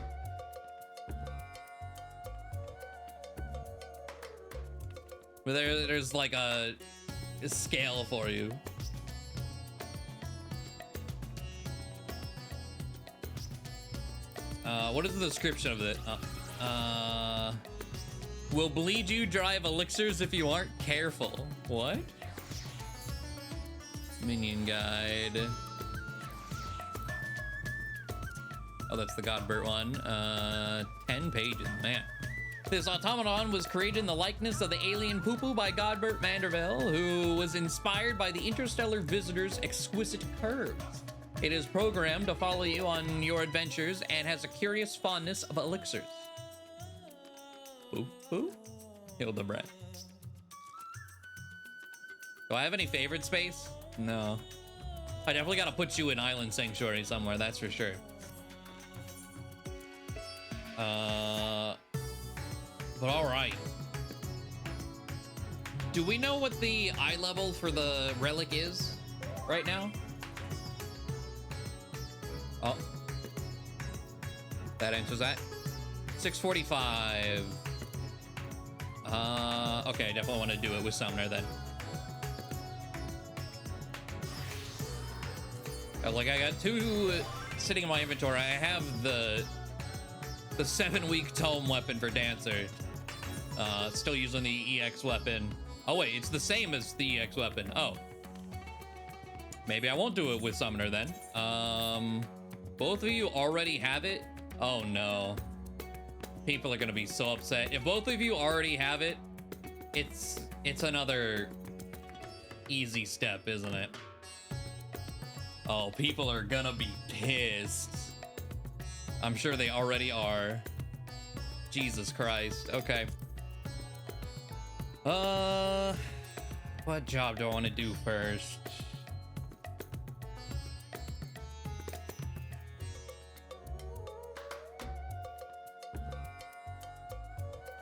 But there's like a scale for you. What is the description of it? Will bleed you dry of elixirs if you aren't careful. What? Minion guide. Oh, that's the Godbert one. 10 pages, man. This automaton was created in the likeness of the alien Poo Poo by Godbert Vandervelde, who was inspired by the interstellar visitor's exquisite curves. It is programmed to follow you on your adventures and has a curious fondness of elixirs. Poo Poo? Hildibrand. Do I have any favorite space? No. I definitely gotta put you in Island Sanctuary somewhere, that's for sure. But all right. Do we know what the eye level for the relic is right now? Oh. That answers that. 645. Okay, I definitely want to do it with Summoner then. Like, I got two sitting in my inventory. I have the 7-week tome weapon for Dancer. Still using the EX weapon. Oh wait, it's the same as the EX weapon. Oh. Maybe I won't do it with Summoner then. Both of you already have it? Oh no. People are gonna be so upset. If both of you already have it, it's another easy step, isn't it? Oh, people are gonna be pissed. I'm sure they already are. Jesus Christ. Okay. What job do I want to do first?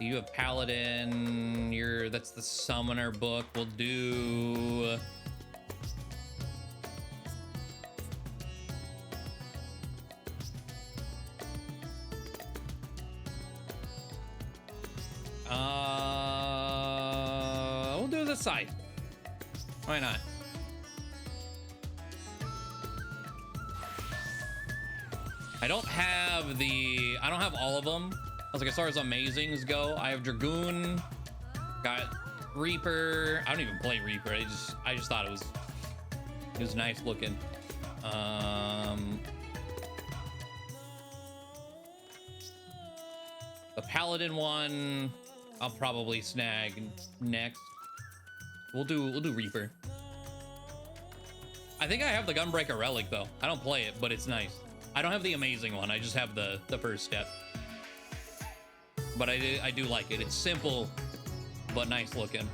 You have Paladin. That's the Summoner book. We'll do. We'll do this side. Why not? I don't have all of them. I was like, as far as amazings go, I have Dragoon, got Reaper. I don't even play Reaper. I just thought it was nice looking. The Paladin one, I'll probably snag next. We'll do Reaper. I think I have the Gunbreaker Relic though. I don't play it, but it's nice. I don't have the amazing one. I just have the first step. But I do like it. It's simple, but nice looking.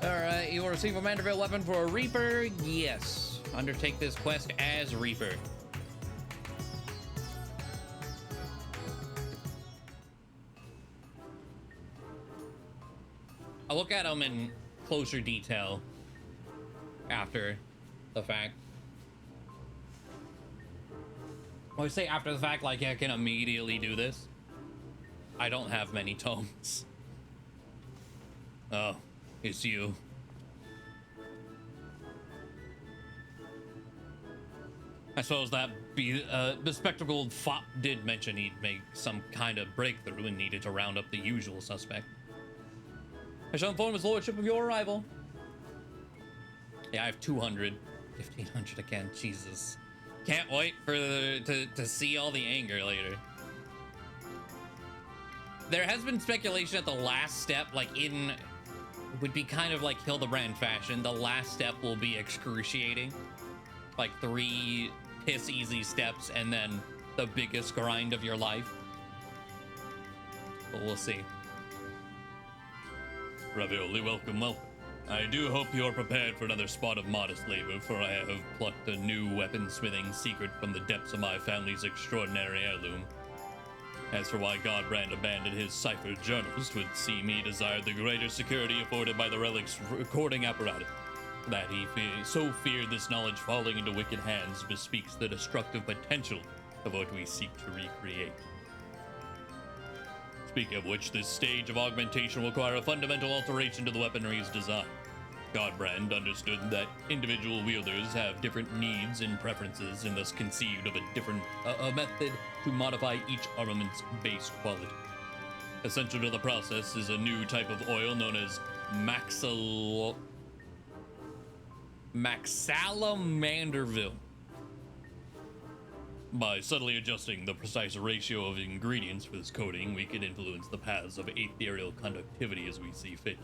Alright, you will receive a Manderville weapon for a Reaper. Yes. Undertake this quest as Reaper. I'll look at them in closer detail after the fact. When I say after the fact, like I can immediately do this. I don't have many tomes. Oh, it's you. I suppose that bespectacled fop did mention he'd make some kind of breakthrough and needed to round up the usual suspect. I shall inform his lordship of your arrival. Yeah, I have 200. 1,500 again. Jesus. Can't wait for to see all the anger later. There has been speculation that the last step, like would be kind of like Hildibrand fashion. The last step will be excruciating. Like 3 piss easy steps and then the biggest grind of your life. But we'll see. Ravioli, welcome. I do hope you're prepared for another spot of modest labor, for I have plucked a new weaponsmithing secret from the depths of my family's extraordinary heirloom. As for why Godbrand abandoned his ciphered journals, 'twould seem he desired the greater security afforded by the Relic's recording apparatus. That he so feared this knowledge falling into wicked hands bespeaks the destructive potential of what we seek to recreate. Speaking of which, this stage of augmentation will require a fundamental alteration to the weaponry's design. Godbrand understood that individual wielders have different needs and preferences, and thus conceived of a method to modify each armament's base quality. Essential to the process is a new type of oil known as Maxalamanderville. By subtly adjusting the precise ratio of ingredients for this coating, we can influence the paths of ethereal conductivity as we see fit.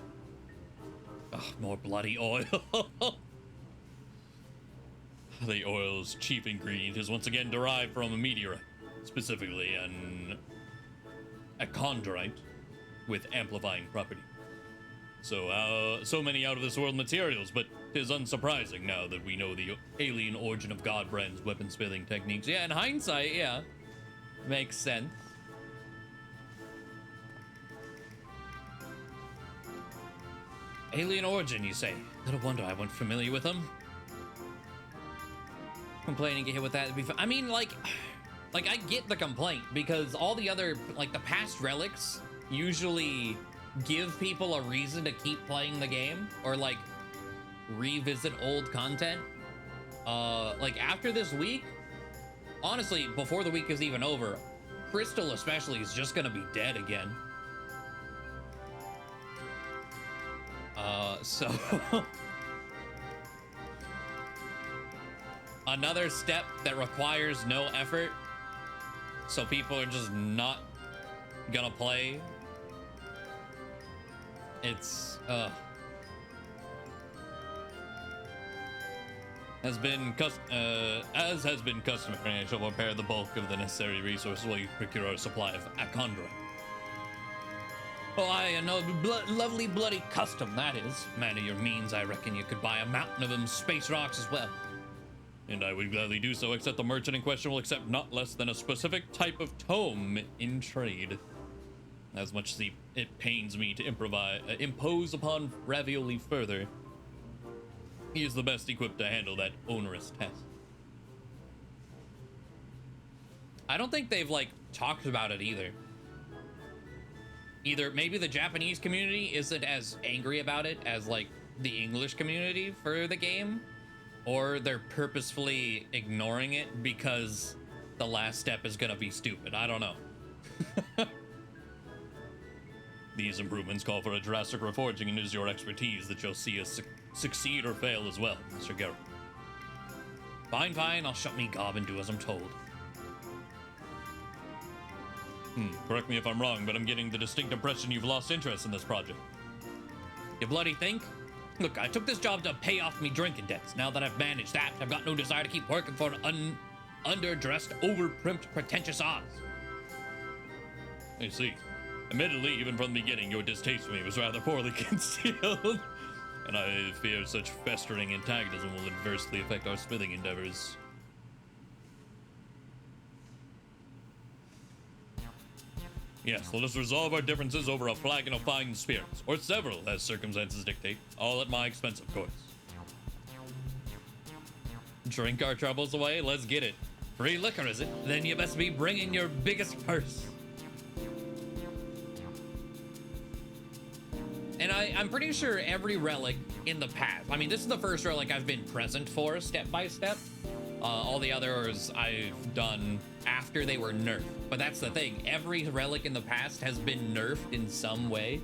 Ugh, more bloody oil. The oil's chief ingredient is once again derived from a meteorite, specifically an chondrite with amplifying property. So many out-of-this-world materials, but it is unsurprising now that we know the alien origin of Godbrand's weaponsmithing techniques. Yeah, in hindsight, yeah, makes sense. Alien origin, you say? Little wonder I wasn't familiar with them. Complaining, get hit with that. I mean, like I get the complaint because all the other, like the past relics usually give people a reason to keep playing the game or like revisit old content. Like after this week, honestly, before the week is even over, Crystal especially is just gonna be dead again. So another step that requires no effort, so people are just not gonna play. It's as has been customary, I shall prepare the bulk of the necessary resources while you procure a supply of Achondra. Oh, I know, lovely bloody custom, that is. Man of your means, I reckon you could buy a mountain of them space rocks as well. And I would gladly do so, except the merchant in question will accept not less than a specific type of tome in trade. As much as it pains me to impose upon Ravioli further, he is the best equipped to handle that onerous test. I don't think they've, like, talked about it either. either maybe the Japanese community isn't as angry about it as like the English community for the game, or they're purposefully ignoring it because the last step is gonna be stupid. I don't know. These improvements call for a drastic reforging, and it is your expertise that you'll see us succeed or fail as well, Mr. Garrett. Fine, fine, I'll shut me gob and do as I'm told. Correct me if I'm wrong, but I'm getting the distinct impression you've lost interest in this project. You bloody think? Look, I took this job to pay off me drinking debts. Now that I've managed that, I've got no desire to keep working for an underdressed, overprimped, pretentious Oz. I see. Admittedly, even from the beginning, your distaste for me was rather poorly concealed, and I fear such festering antagonism will adversely affect our smithing endeavors. Yes, let us resolve our differences over a flagon of fine spirits, or several, as circumstances dictate, all at my expense, of course. Drink our troubles away? Let's get it. Free liquor, is it? Then you best be bringing your biggest purse. And I'm pretty sure every relic in the past, I mean, this is the first relic I've been present for step by step. All the others I've done after they were nerfed. But that's the thing, every relic in the past has been nerfed in some way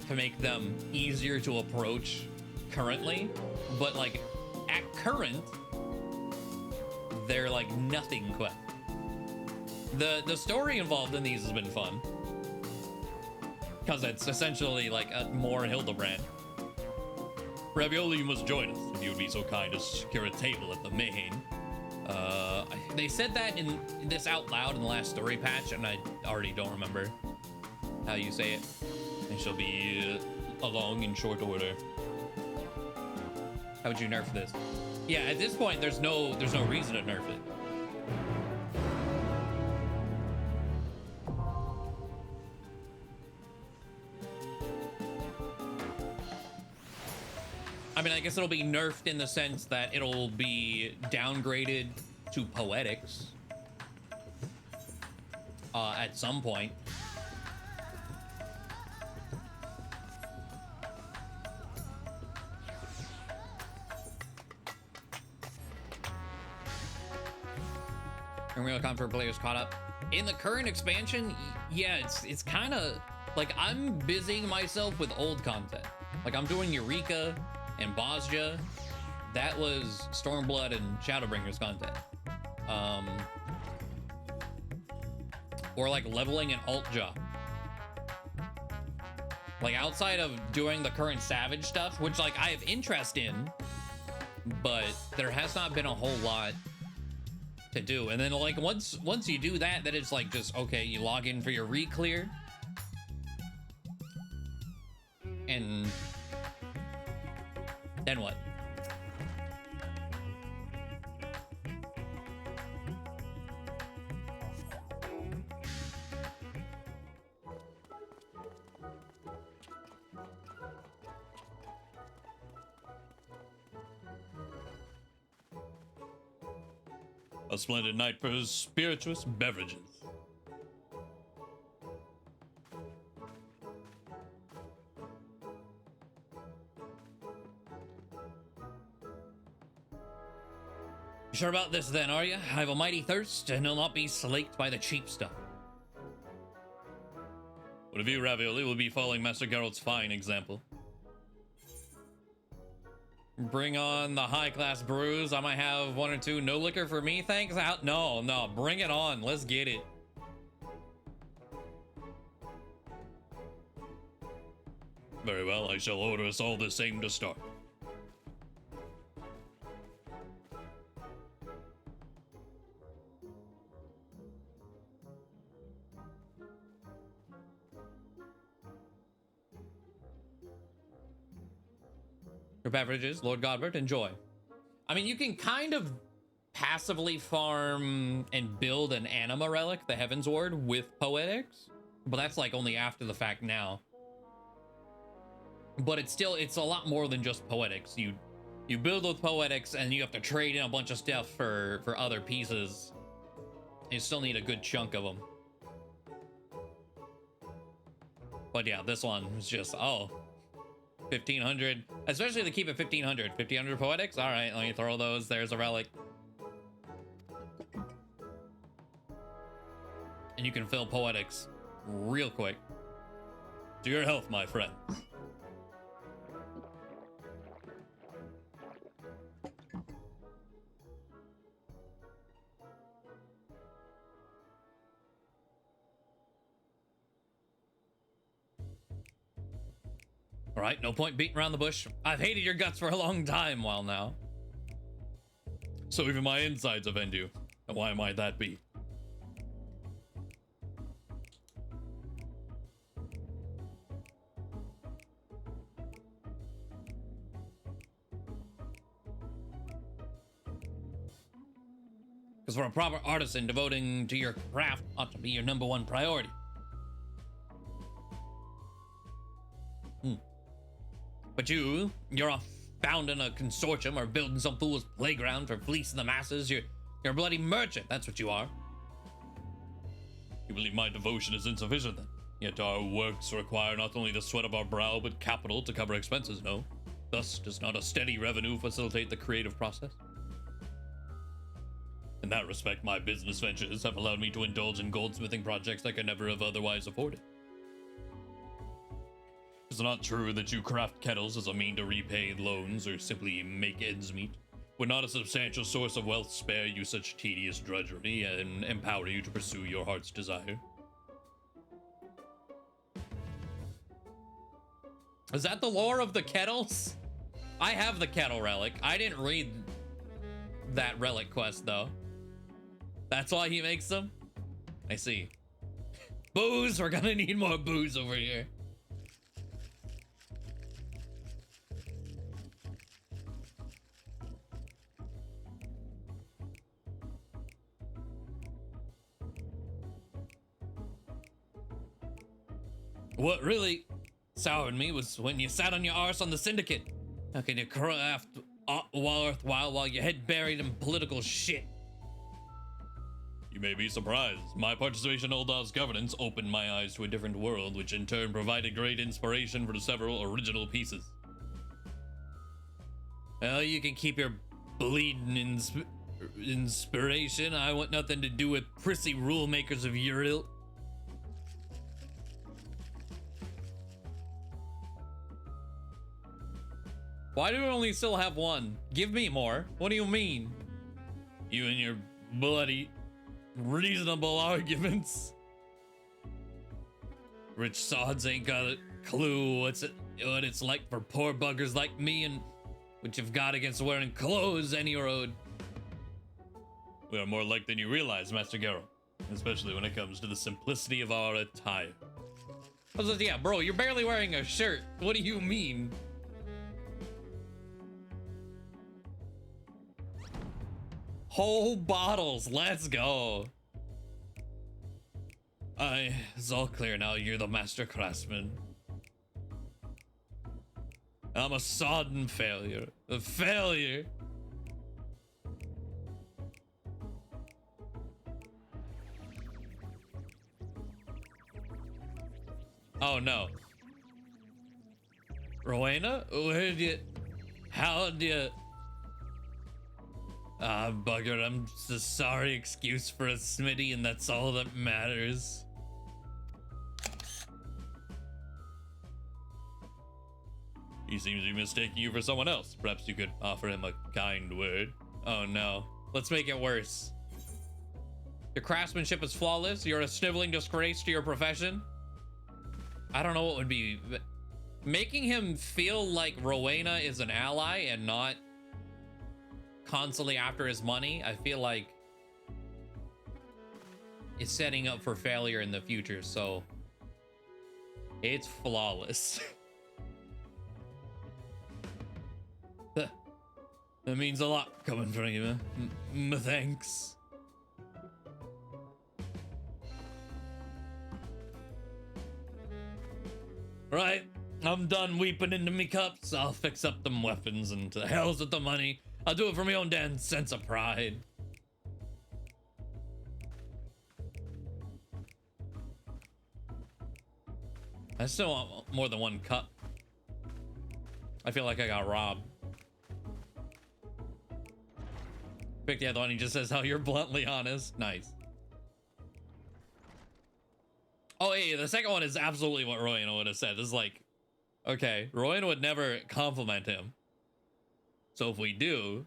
to make them easier to approach currently. But like, at current, they're like nothing quite. The story involved in these has been fun, because it's essentially like a more Hildibrand. Ravioli, you must join us, if you would be so kind as to secure a table at the main. They said that in this out loud in the last story patch, and I already don't remember how you say it. It shall be along in short order. How would you nerf this? Yeah, at this point, there's no reason to nerf it. I mean, I guess it'll be nerfed in the sense that it'll be downgraded to poetics at some point. And real time for players caught up in the current expansion. Yeah, it's kind of like I'm busying myself with old content. Like I'm doing Eureka and Bosja. That was Stormblood and Shadowbringers content. Or like leveling an alt job. Like outside of doing the current Savage stuff, which like I have interest in, but there has not been a whole lot to do. And then like once you do that, then it's like just okay, you log in for your re-clear. And then what? A splendid night for spirituous beverages. Sure about this then, are you? I have a mighty thirst, and he'll not be slaked by the cheap stuff. What of you, Ravioli, will be following Master Geralt's fine example. Bring on the high-class brews. I might have one or two. No liquor for me, thanks. Out. No, bring it on. Let's get it. Very well, I shall order us all the same to start. Your beverages, Lord Godbert, enjoy. I mean, you can kind of passively farm and build an anima relic, the Heaven's Ward, with poetics, but that's like only after the fact now. But it's a lot more than just poetics. You build with poetics and you have to trade in a bunch of stuff for other pieces. You still need a good chunk of them. But yeah, this one was just, oh, 1500, especially to keep it 1500. 1500 poetics. All right, let me throw those. There's a relic. And you can fill poetics real quick. To your health, my friend. All right, no point beating around the bush. I've hated your guts for a long time. Well, now. So even my insides offend you. And why might that be? Because for a proper artisan, devoting to your craft ought to be your #1 priority. But you're off founding a consortium or building some fool's playground for fleecing the masses. You're a bloody merchant, that's what you are. You believe my devotion is insufficient then? Yet our works require not only the sweat of our brow, but capital to cover expenses, no? Thus, does not a steady revenue facilitate the creative process? In that respect, my business ventures have allowed me to indulge in goldsmithing projects I could never have otherwise afforded. It's not true that you craft kettles as a mean to repay loans or simply make ends meet. Would not a substantial source of wealth spare you such tedious drudgery and empower you to pursue your heart's desire? Is that the lore of the kettles? I have the kettle relic. I didn't read that relic quest though. That's why he makes them? I see. Booze, we're gonna need more booze over here. What really soured me was when you sat on your arse on the syndicate. How can you craft worthwhile while your head buried in political shit? You may be surprised. My participation in Ul'dah's governance opened my eyes to a different world, which in turn provided great inspiration for several original pieces. Well, you can keep your bleeding inspiration. I want nothing to do with prissy rule makers of your ilk. Why do we only still have one? Give me more. What do you mean? You and your bloody reasonable arguments. Rich sods ain't got a clue what it's like for poor buggers like me and what you've got against wearing clothes any road. We are more alike than you realize, Master Garrow, especially when it comes to the simplicity of our attire. I was like, yeah, bro, you're barely wearing a shirt. What do you mean? Whole bottles, let's go. It's all clear now. You're the master craftsman. I'm a sodden failure. A failure. Oh no. Rowena? How'd you... Ah, bugger, I'm just a sorry excuse for a Smitty, and that's all that matters. He seems to be mistaking you for someone else. Perhaps you could offer him a kind word. Oh no. Let's make it worse. Your craftsmanship is flawless. You're a sniveling disgrace to your profession. I don't know what would be... Making him feel like Rowena is an ally and not constantly after his money, I feel like it's setting up for failure in the future, so it's flawless. That means a lot coming from you, man. Thanks. Right, I'm done weeping into me cups. I'll fix up them weapons, and to the hells with the money. I'll do it for my own damn sense of pride. I still want more than one cup. I feel like I got robbed. Pick the other one. He just says how you're bluntly honest. Nice. Oh, hey, the second one is absolutely what Royan would have said. This is like, okay, Royan would never compliment him. So if we do,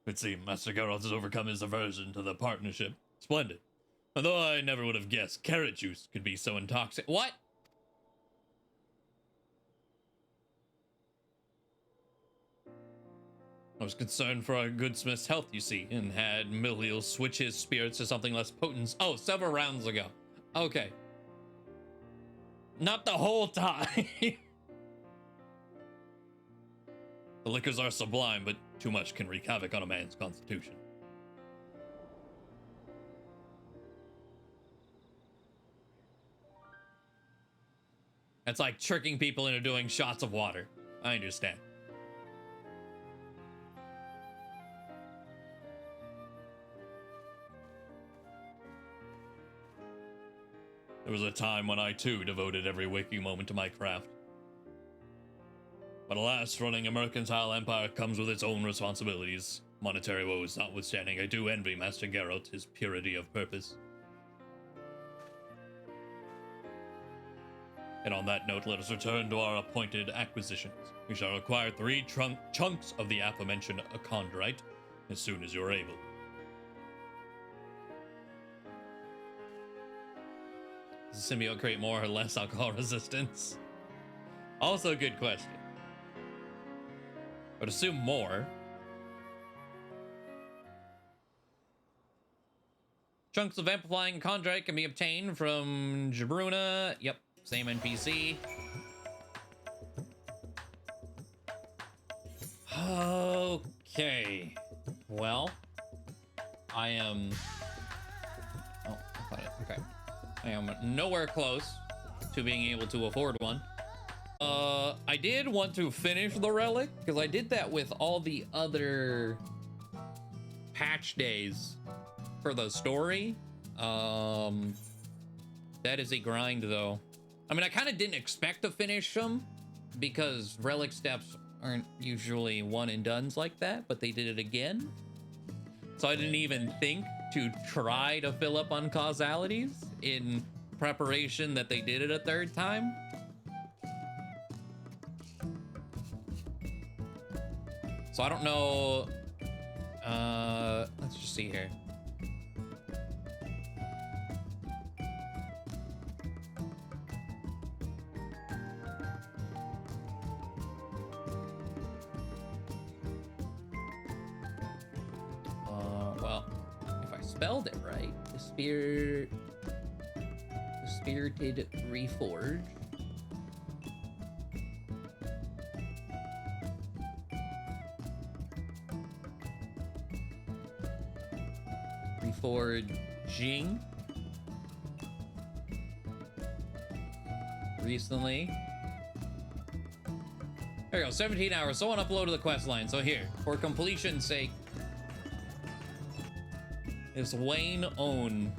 It seems Master Geralt has overcome his aversion to the partnership. Splendid. Although I never would have guessed carrot juice could be so intoxicating. what? I was concerned for our good smith's health, you see, and had Milhiel switch his spirits to something less potent. Oh, several rounds ago. Okay. Not the whole time. The liquors are sublime, but too much can wreak havoc on a man's constitution. It's like tricking people into doing shots of water. I understand. There was a time when I too devoted every waking moment to my craft. But alas, running a mercantile empire comes with its own responsibilities. Monetary woes notwithstanding, I do envy Master Geralt his purity of purpose. And on that note, let us return to our appointed acquisitions. We shall acquire 3 chunks of the aforementioned chondrite as soon as you're able. Does the symbiote create more or less alcohol resistance? Also a good question. But assume more. Chunks of amplifying chondrite can be obtained from Jabruna. Yep, same NPC. Okay. Well, I am... Oh, I thought it... Okay. I am nowhere close to being able to afford one. I did want to finish the Relic, because I did that with all the other patch days for the story. That is a grind, though. I mean, I kind of didn't expect to finish them, because Relic steps aren't usually one and dones like that, but they did it again. So I didn't even think to try to fill up on causalities in preparation that they did it a third time. So I don't know. Let's just see here. Well, if I spelled it right, the Spirited Reforge. Reforging. Recently. There you go, 17 hours. Someone uploaded the quest line. So here, for completion's sake, is Wayne own?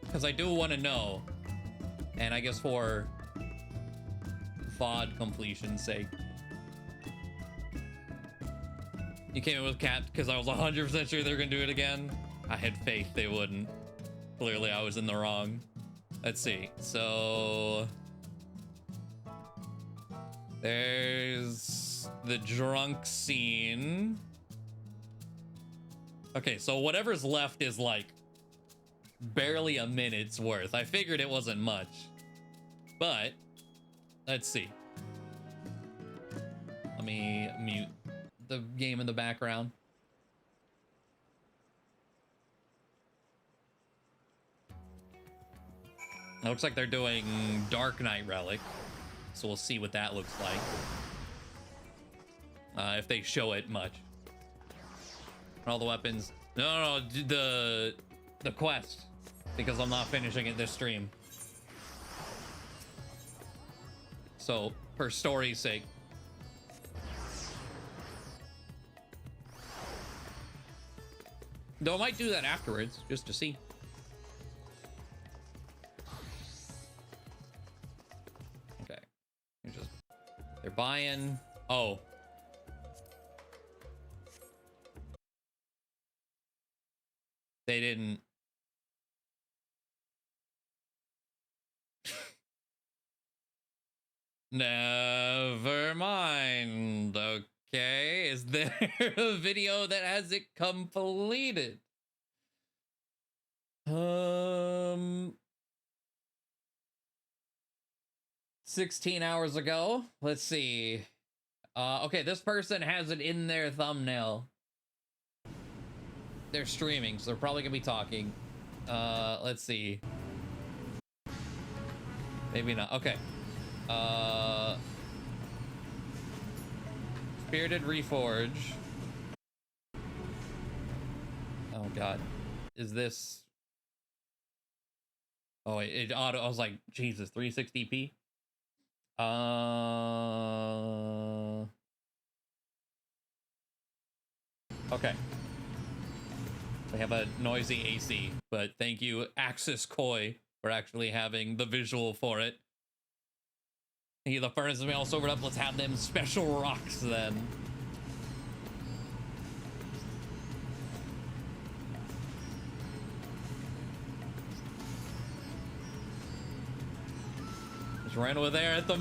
Because I do want to know. And I guess for VOD completion's sake. You came in with Cat because I was 100% sure they were going to do it again. I had faith they wouldn't. Clearly I was in the wrong. Let's see. So there's the drunk scene. Okay, so whatever's left is like barely a minute's worth. I figured it wasn't much, but let's see. Let me mute the game in the background. It looks like they're doing Dark Knight Relic, so we'll see what that looks like. If they show it much. All the weapons. No, the quest, because I'm not finishing it this stream. So, for story's sake. Though I might do that afterwards, just to see. They're buying. Oh. They didn't. Never mind. Okay. Is there a video that has it completed? 16 hours ago. Let's see. Okay, this person has it in their thumbnail. They're streaming, so they're probably gonna be talking. Let's see. Maybe not. Okay. Spirited Reforge. Oh god. Is this... Oh, it auto... I was like, Jesus, 360p? Okay. They have a noisy AC, but thank you, Axis Koi, for actually having the visual for it. Yeah, the furnace is all sobered up. Let's have them special rocks then. Just ran over there at the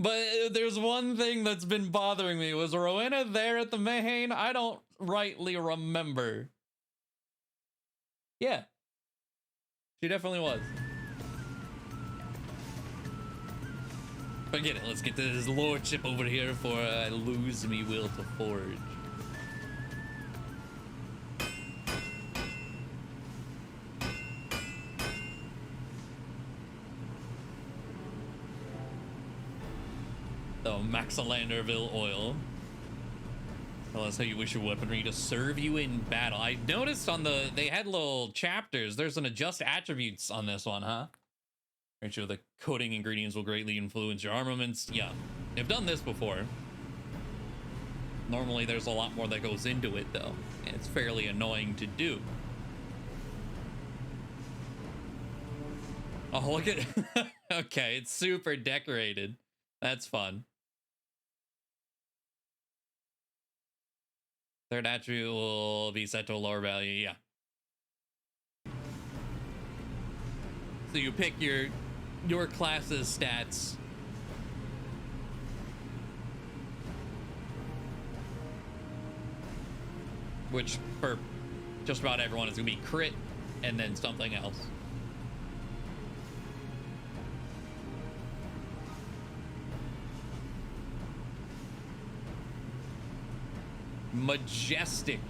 but there's one thing that's been bothering me. Was Rowena there at the Mayhain? I don't rightly remember. Yeah. She definitely was. Forget it. Let's get to his lordship over here before I lose me will to forge. Oh, Maxalanderville oil. Tell us how you wish your weaponry to serve you in battle. I noticed on the... They had little chapters. There's an adjust attributes on this one, huh? Make sure the coating ingredients will greatly influence your armaments. Yeah, I've done this before. Normally there's a lot more that goes into it, though. And it's fairly annoying to do. Oh, look at... Okay, it's super decorated. That's fun. Third attribute will be set to a lower value, yeah. So you pick your class's stats. Which for just about everyone is gonna be crit and then something else. Majestic.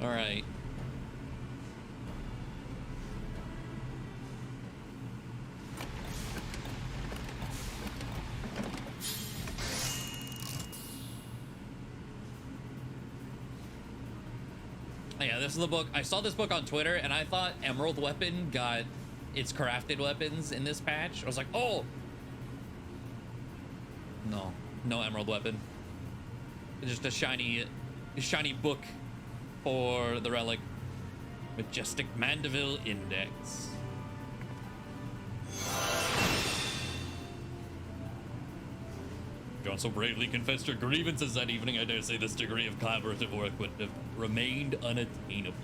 All right. Yeah, this is the book. I saw this book on Twitter and I thought Emerald Weapon got its crafted weapons in this patch. I was like, oh. No Emerald Weapon. Just a shiny book for the Relic. Majestic Mandeville Index. John so bravely confessed your grievances that evening. I dare say this degree of collaborative work would have remained unattainable.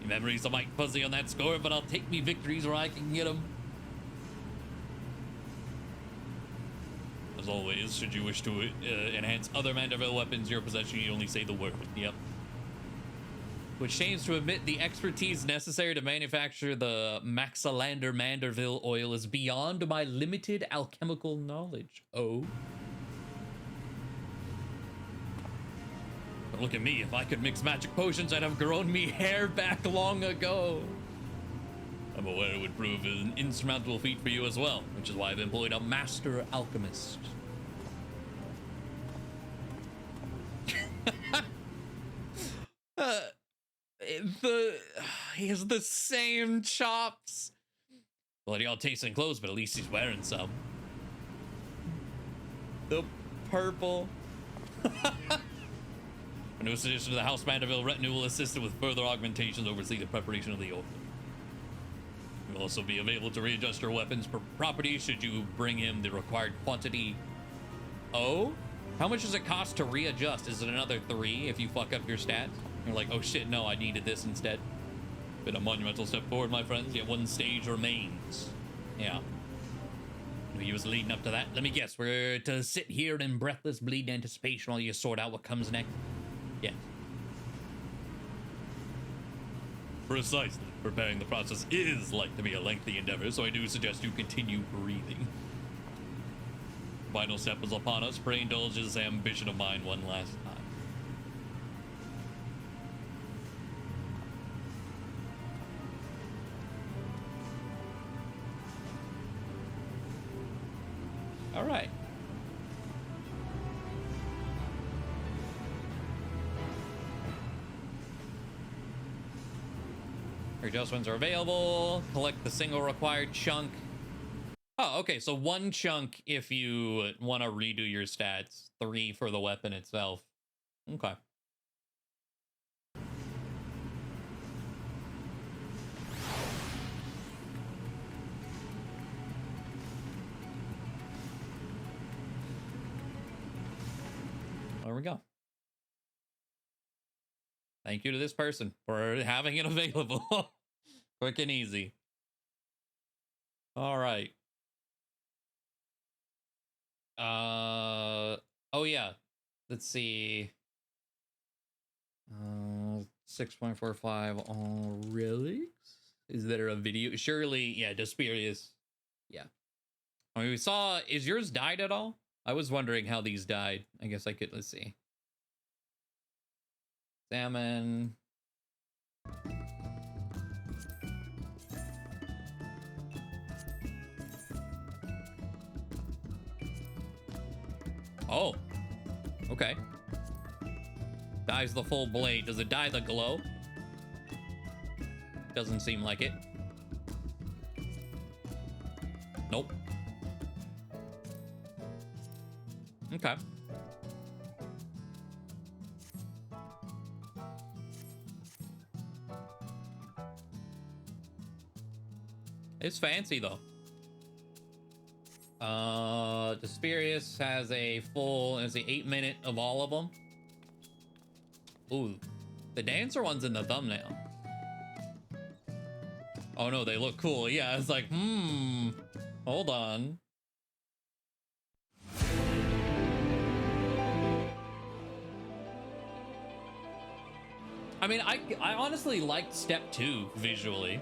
Your memories are might fuzzy on that score, but I'll take me victories where I can get them. As always, should you wish to enhance other Mandeville weapons in your possession, you only say the word. Yep. Which seems to admit the expertise necessary to manufacture the Maxalander Manderville oil is beyond my limited alchemical knowledge. Oh. But look at me. If I could mix magic potions, I'd have grown me hair back long ago. I'm aware it would prove an insurmountable feat for you as well, which is why I've employed a master alchemist. He has the same chops. Bloody all tasting clothes, but at least he's wearing some. The purple. A newest addition to the House Mandeville retinue will assist it with further augmentations, oversee the preparation of the oil. Will also be available to readjust your weapon's property should you bring him the required quantity. Oh? How much does it cost to readjust? Is it another 3 if you fuck up your stats? You're like, oh shit, no, I needed this instead. Been a monumental step forward, my friends, yet one stage remains. Yeah. He was leading up to that. Let me guess, we're to sit here in breathless, bleeding anticipation while you sort out what comes next? Yes. Precisely. Preparing the process is like to be a lengthy endeavor, so I do suggest you continue breathing. Final step is upon us. Pray indulge this ambition of mine one last time. All right. Adjustments are available. Collect the single required chunk. Oh, okay. So 1 chunk if you want to redo your stats. 3 for the weapon itself. Okay. There we go. Thank you to this person for having it available. Quick and easy. All right. Oh yeah. Let's see. 6.45 all relics. Is there a video? Surely, yeah, Desperius. Yeah. I mean, we saw, is yours died at all? I was wondering how these died. I guess I could, let's see. Salmon. Oh, okay. Dies the full blade. Does it die the glow? Doesn't seem like it. Nope. Okay. It's fancy though. Desperius has a full, let's see, 8-minute of all of them. Ooh, the dancer one's in the thumbnail. Oh no, they look cool. Yeah, it's like, hold on. I mean, I honestly liked step 2 visually.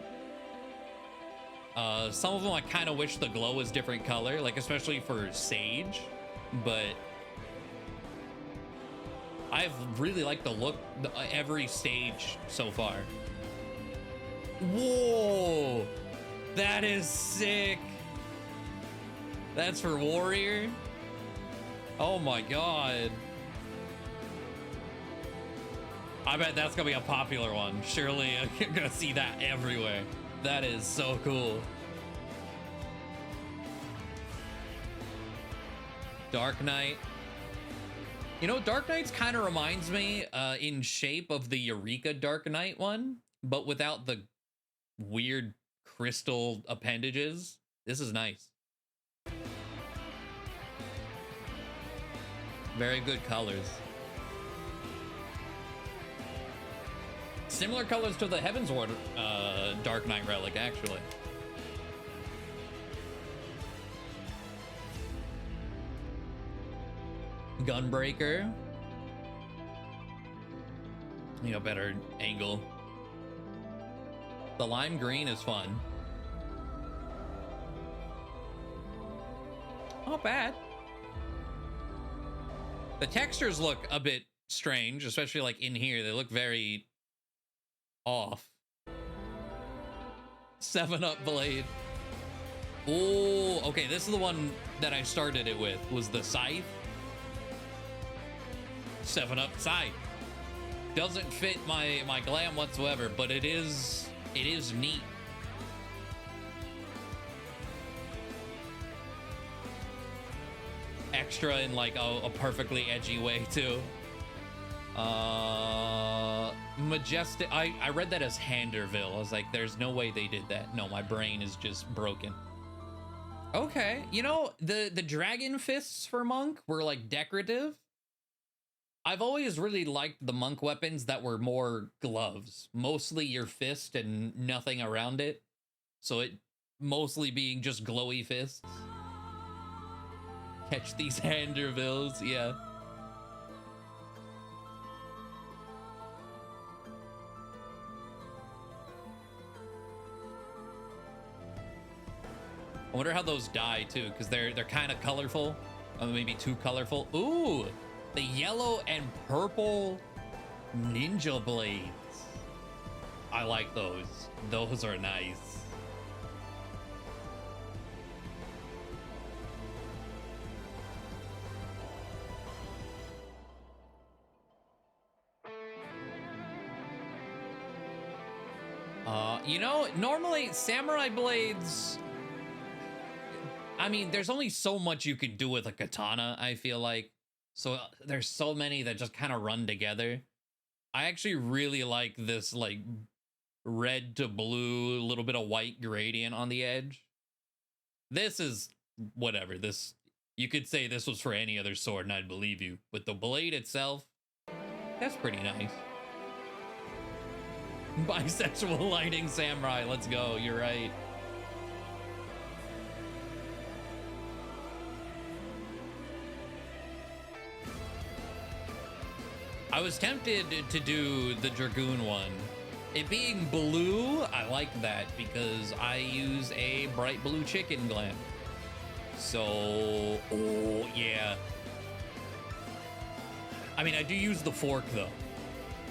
Some of them I kind of wish the glow was different color, like especially for Sage, but I've really liked the look every stage so far. Whoa, that is sick. That's for Warrior. Oh my god. I bet that's gonna be a popular one. Surely you're gonna see that everywhere. That is so cool. Dark Knight. You know, Dark Knight's kind of reminds me in shape of the Eureka Dark Knight one, but without the weird crystal appendages. This is nice. Very good colors. Similar colors to the Heavensward Dark Knight Relic, actually. Gunbreaker. Need a better angle. The lime green is fun. Not bad. The textures look a bit strange, especially like in here. They look very off. 7-Up blade. Oh, okay. This is the one that I started it with, was the scythe. 7-Up scythe. Doesn't fit my glam whatsoever, but it is neat. Extra in like a perfectly edgy way too. Majestic. I read that as Handerville. I was like, there's no way they did that. No, my brain is just broken. Okay, you know, the dragon fists for monk were like decorative. I've always really liked the monk weapons that were more gloves, mostly your fist and nothing around it. So it mostly being just glowy fists. Catch these Handervilles, yeah. I wonder how those die too, because they're kind of colorful, maybe too colorful. Ooh, the yellow and purple ninja blades. I like those. Those are nice. You know, normally samurai blades, I mean, there's only so much you can do with a katana, I feel like. So there's so many that just kind of run together. I actually really like this, like, red to blue, little bit of white gradient on the edge. This is whatever. This, you could say this was for any other sword and I'd believe you. But the blade itself, that's pretty nice. Bisexual lighting samurai, let's go. You're right. I was tempted to do the Dragoon one. It being blue, I like that because I use a bright blue chicken gland. So, oh yeah. I mean, I do use the fork though,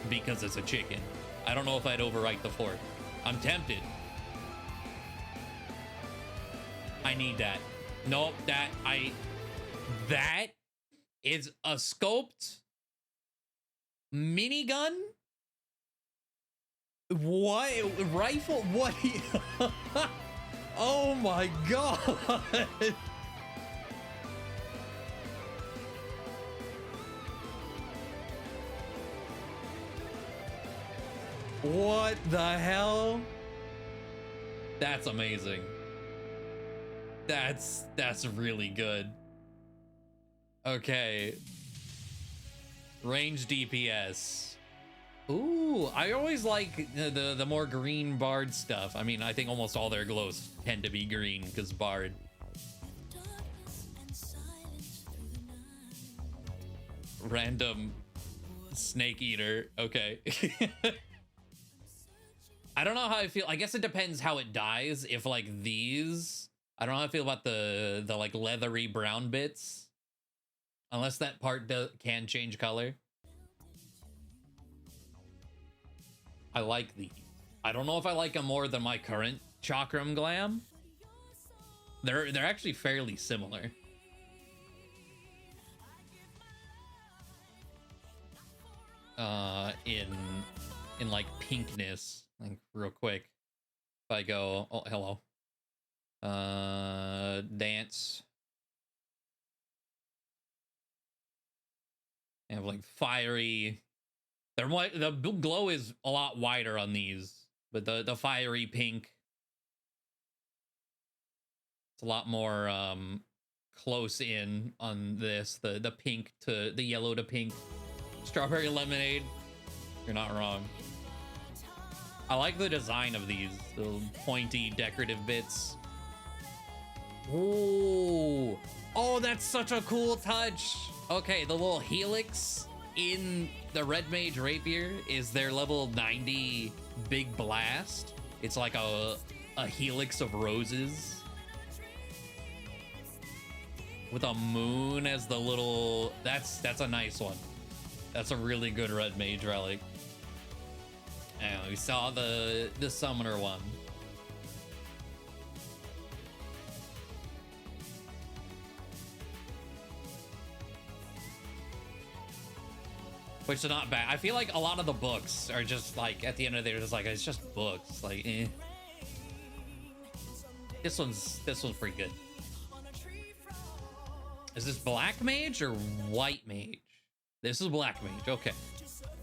because it's a chicken. I don't know if I'd overwrite the fork. I'm tempted. I need that. Nope, that is a scoped minigun? What? Rifle? What? Oh my god. What the hell? That's amazing. That's really good. Okay. Range DPS. Ooh, I always like the more green Bard stuff. I mean, I think almost all their glows tend to be green because Bard. Random snake eater. Okay. I don't know how I feel. I guess it depends how it dies. If like these, I don't know how I feel about the like leathery brown bits. Unless that part can change color. I like these. I don't know if I like them more than my current Chakram Glam. They're actually fairly similar. In like pinkness, like real quick. If I go, oh hello. Dance. They have like fiery. They're white. The glow is a lot wider on these, but the fiery pink. It's a lot more close in on this. The pink to the yellow to pink. Strawberry lemonade. You're not wrong. I like the design of these little pointy decorative bits. Ooh. Oh, that's such a cool touch. Okay, the little helix in the Red Mage Rapier is their level 90 big blast. It's like a helix of roses with a moon as the little. That's a nice one. That's a really good Red Mage relic. And we saw the summoner one. Which is not bad. I feel like a lot of the books are just like, at the end of the day, just like, it's just books. Like, eh. This one's pretty good. Is this Black Mage or White Mage? This is Black Mage, okay.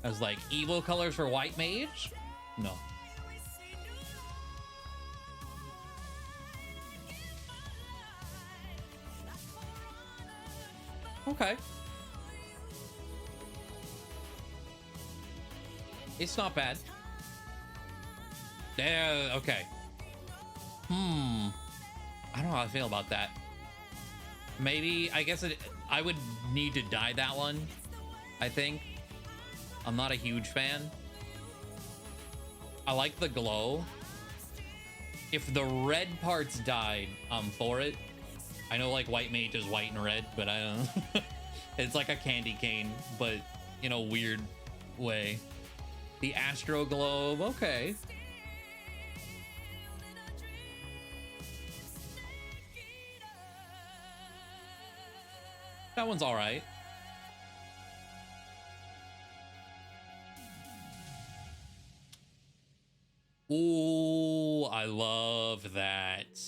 As like evil colors for white mage? No. Okay. It's not bad. Yeah, okay. I don't know how I feel about that. Maybe, I guess I would need to dye that one, I think. I'm not a huge fan. I like the glow. If the red parts dyed, I'm for it. I know like white mage is white and red, but I don't. It's like a candy cane, but in a weird way. The Astro Globe, okay. That one's all right. Ooh, I love that.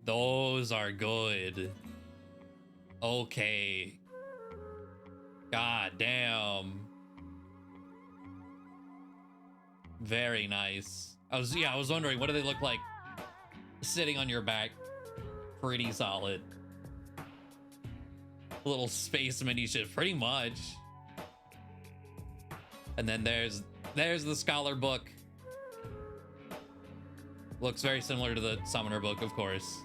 Those are good. Okay. God damn. Very nice. I was wondering, what do they look like sitting on your back? Pretty solid. Little space mini ship, pretty much. And then there's the Scholar book. Looks very similar to the Summoner book, of course.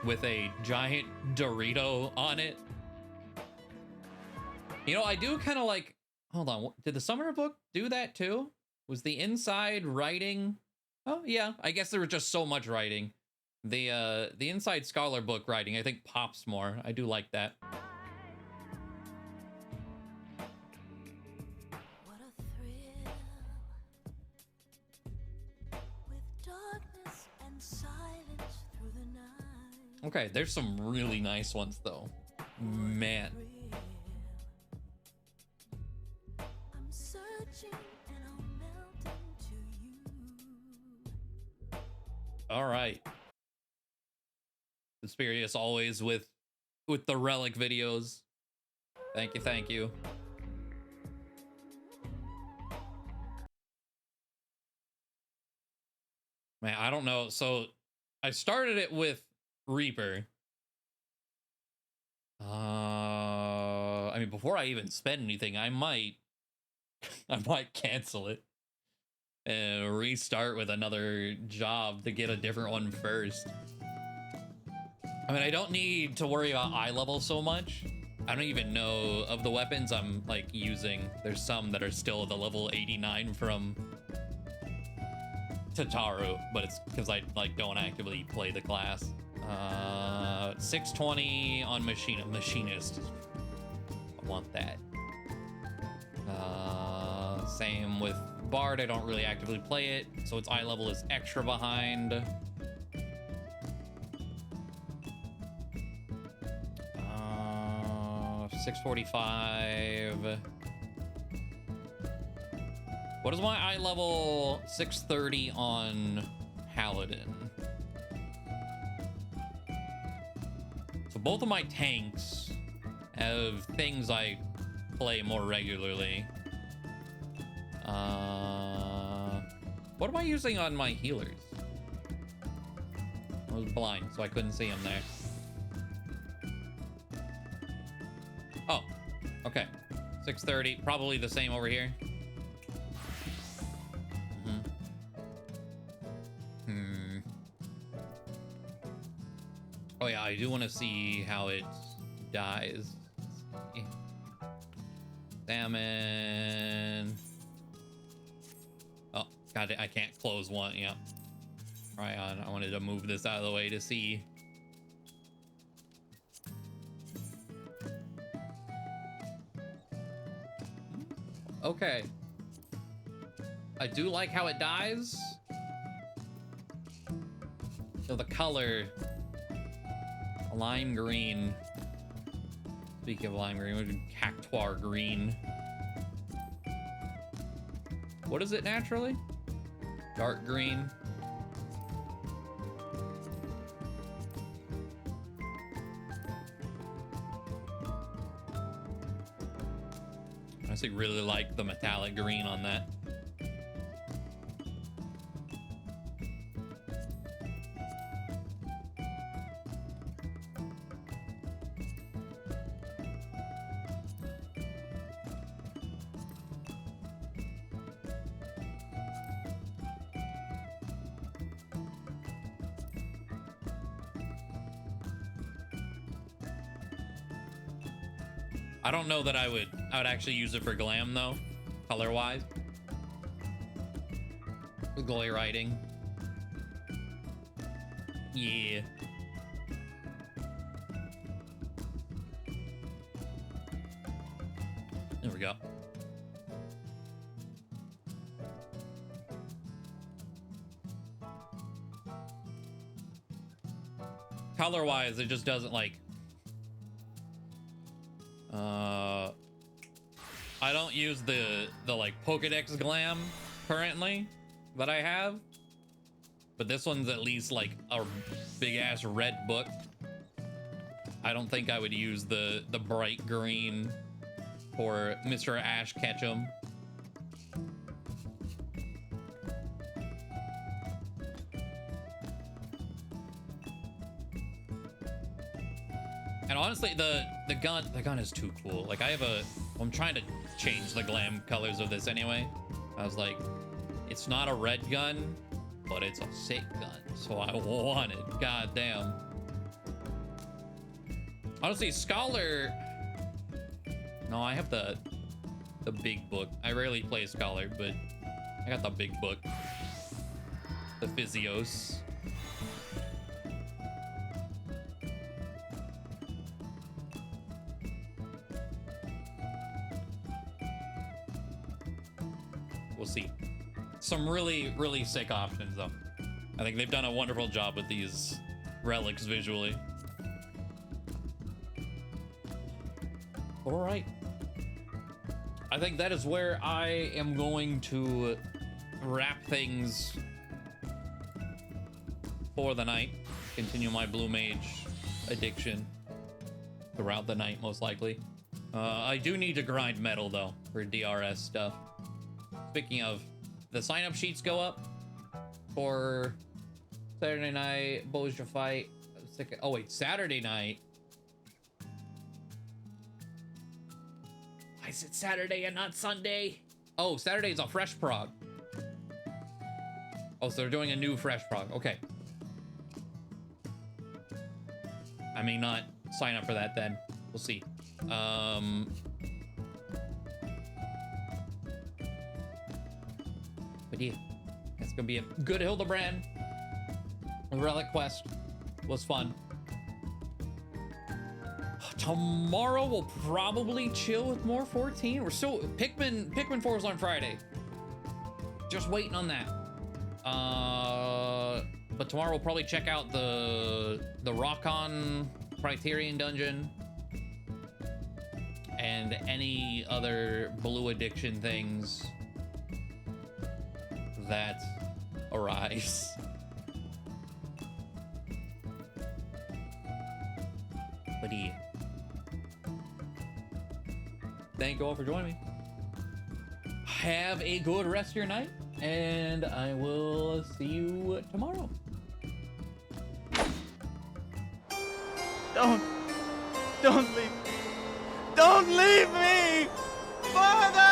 With a giant Dorito on it. You know, I do kind of like... Hold on, did the Summoner book do that too? Was the inside writing... Oh, yeah, I guess there was just so much writing. The inside Scholar book writing, I think, pops more. I do like that. What a thrill, with darkness and silence through the night. Okay, there's some really nice ones, though. Man. I'm searching and I'll melt into you. All right. Conspirious always with the Relic videos. Thank you, thank you. Man, I don't know. So I started it with Reaper. I mean, before I even spend anything, I might cancel it and restart with another job to get a different one first. I mean, I don't need to worry about eye level so much. I don't even know of the weapons I'm like using. There's some that are still the level 89 from Tataru, but it's because I like don't actively play the class. 620 on machinist. I want that. Same with Bard. I don't really actively play it, so its eye level is extra behind. 645. What is my eye level? 630 on Paladin. So both of my tanks have things I play more regularly. What am I using on my healers? I was blind, so I couldn't see them there. Oh, okay. 630, probably the same over here. Oh yeah, I do want to see how it dies. Salmon. Oh, got it. I can't close one. Yeah. Right on. I wanted to move this out of the way to see. Okay. I do like how it dies. So the color, lime green. Speaking of lime green, we're doing cactuar green. What is it naturally? Dark green. honestly really like the metallic green on that. I don't know that I would actually use it for glam though, color wise. With glowy writing. Yeah. There we go. Color wise, it just doesn't like. I don't use the like Pokedex glam currently that I have, but this one's at least like a big ass red book. I don't think I would use the bright green for Mr. Ash Ketchum. And honestly, the gun is too cool. Like I'm trying to change the glam colors of this anyway. I was like, it's not a red gun, but it's a sick gun, so I want it. God damn. Honestly, Scholar. No, I have the big book. I rarely play Scholar, but I got the big book. The Physios. We'll see. Some really, really sick options, though. I think they've done a wonderful job with these relics visually. All right. I think that is where I am going to wrap things for the night. Continue my Blue Mage addiction throughout the night, most likely. I do need to grind metal, though, for DRS stuff. Speaking of, the sign-up sheets go up for Saturday night, Boja fight. Oh wait, Saturday night. Why is it Saturday and not Sunday? Oh, Saturday is a fresh prog. Oh, so they're doing a new fresh prog. Okay. I may not sign up for that then. We'll see. But yeah, it's gonna be a good Hildibrand. The Relic quest was fun. Tomorrow we'll probably chill with more 14. We're still Pikmin 4 is on Friday. Just waiting on that. But tomorrow we'll probably check out the Rockon Criterion dungeon and any other blue addiction things that arise. But yeah. Thank you all for joining me. Have a good rest of your night, and I will see you tomorrow. Don't leave me. Don't leave me! Father!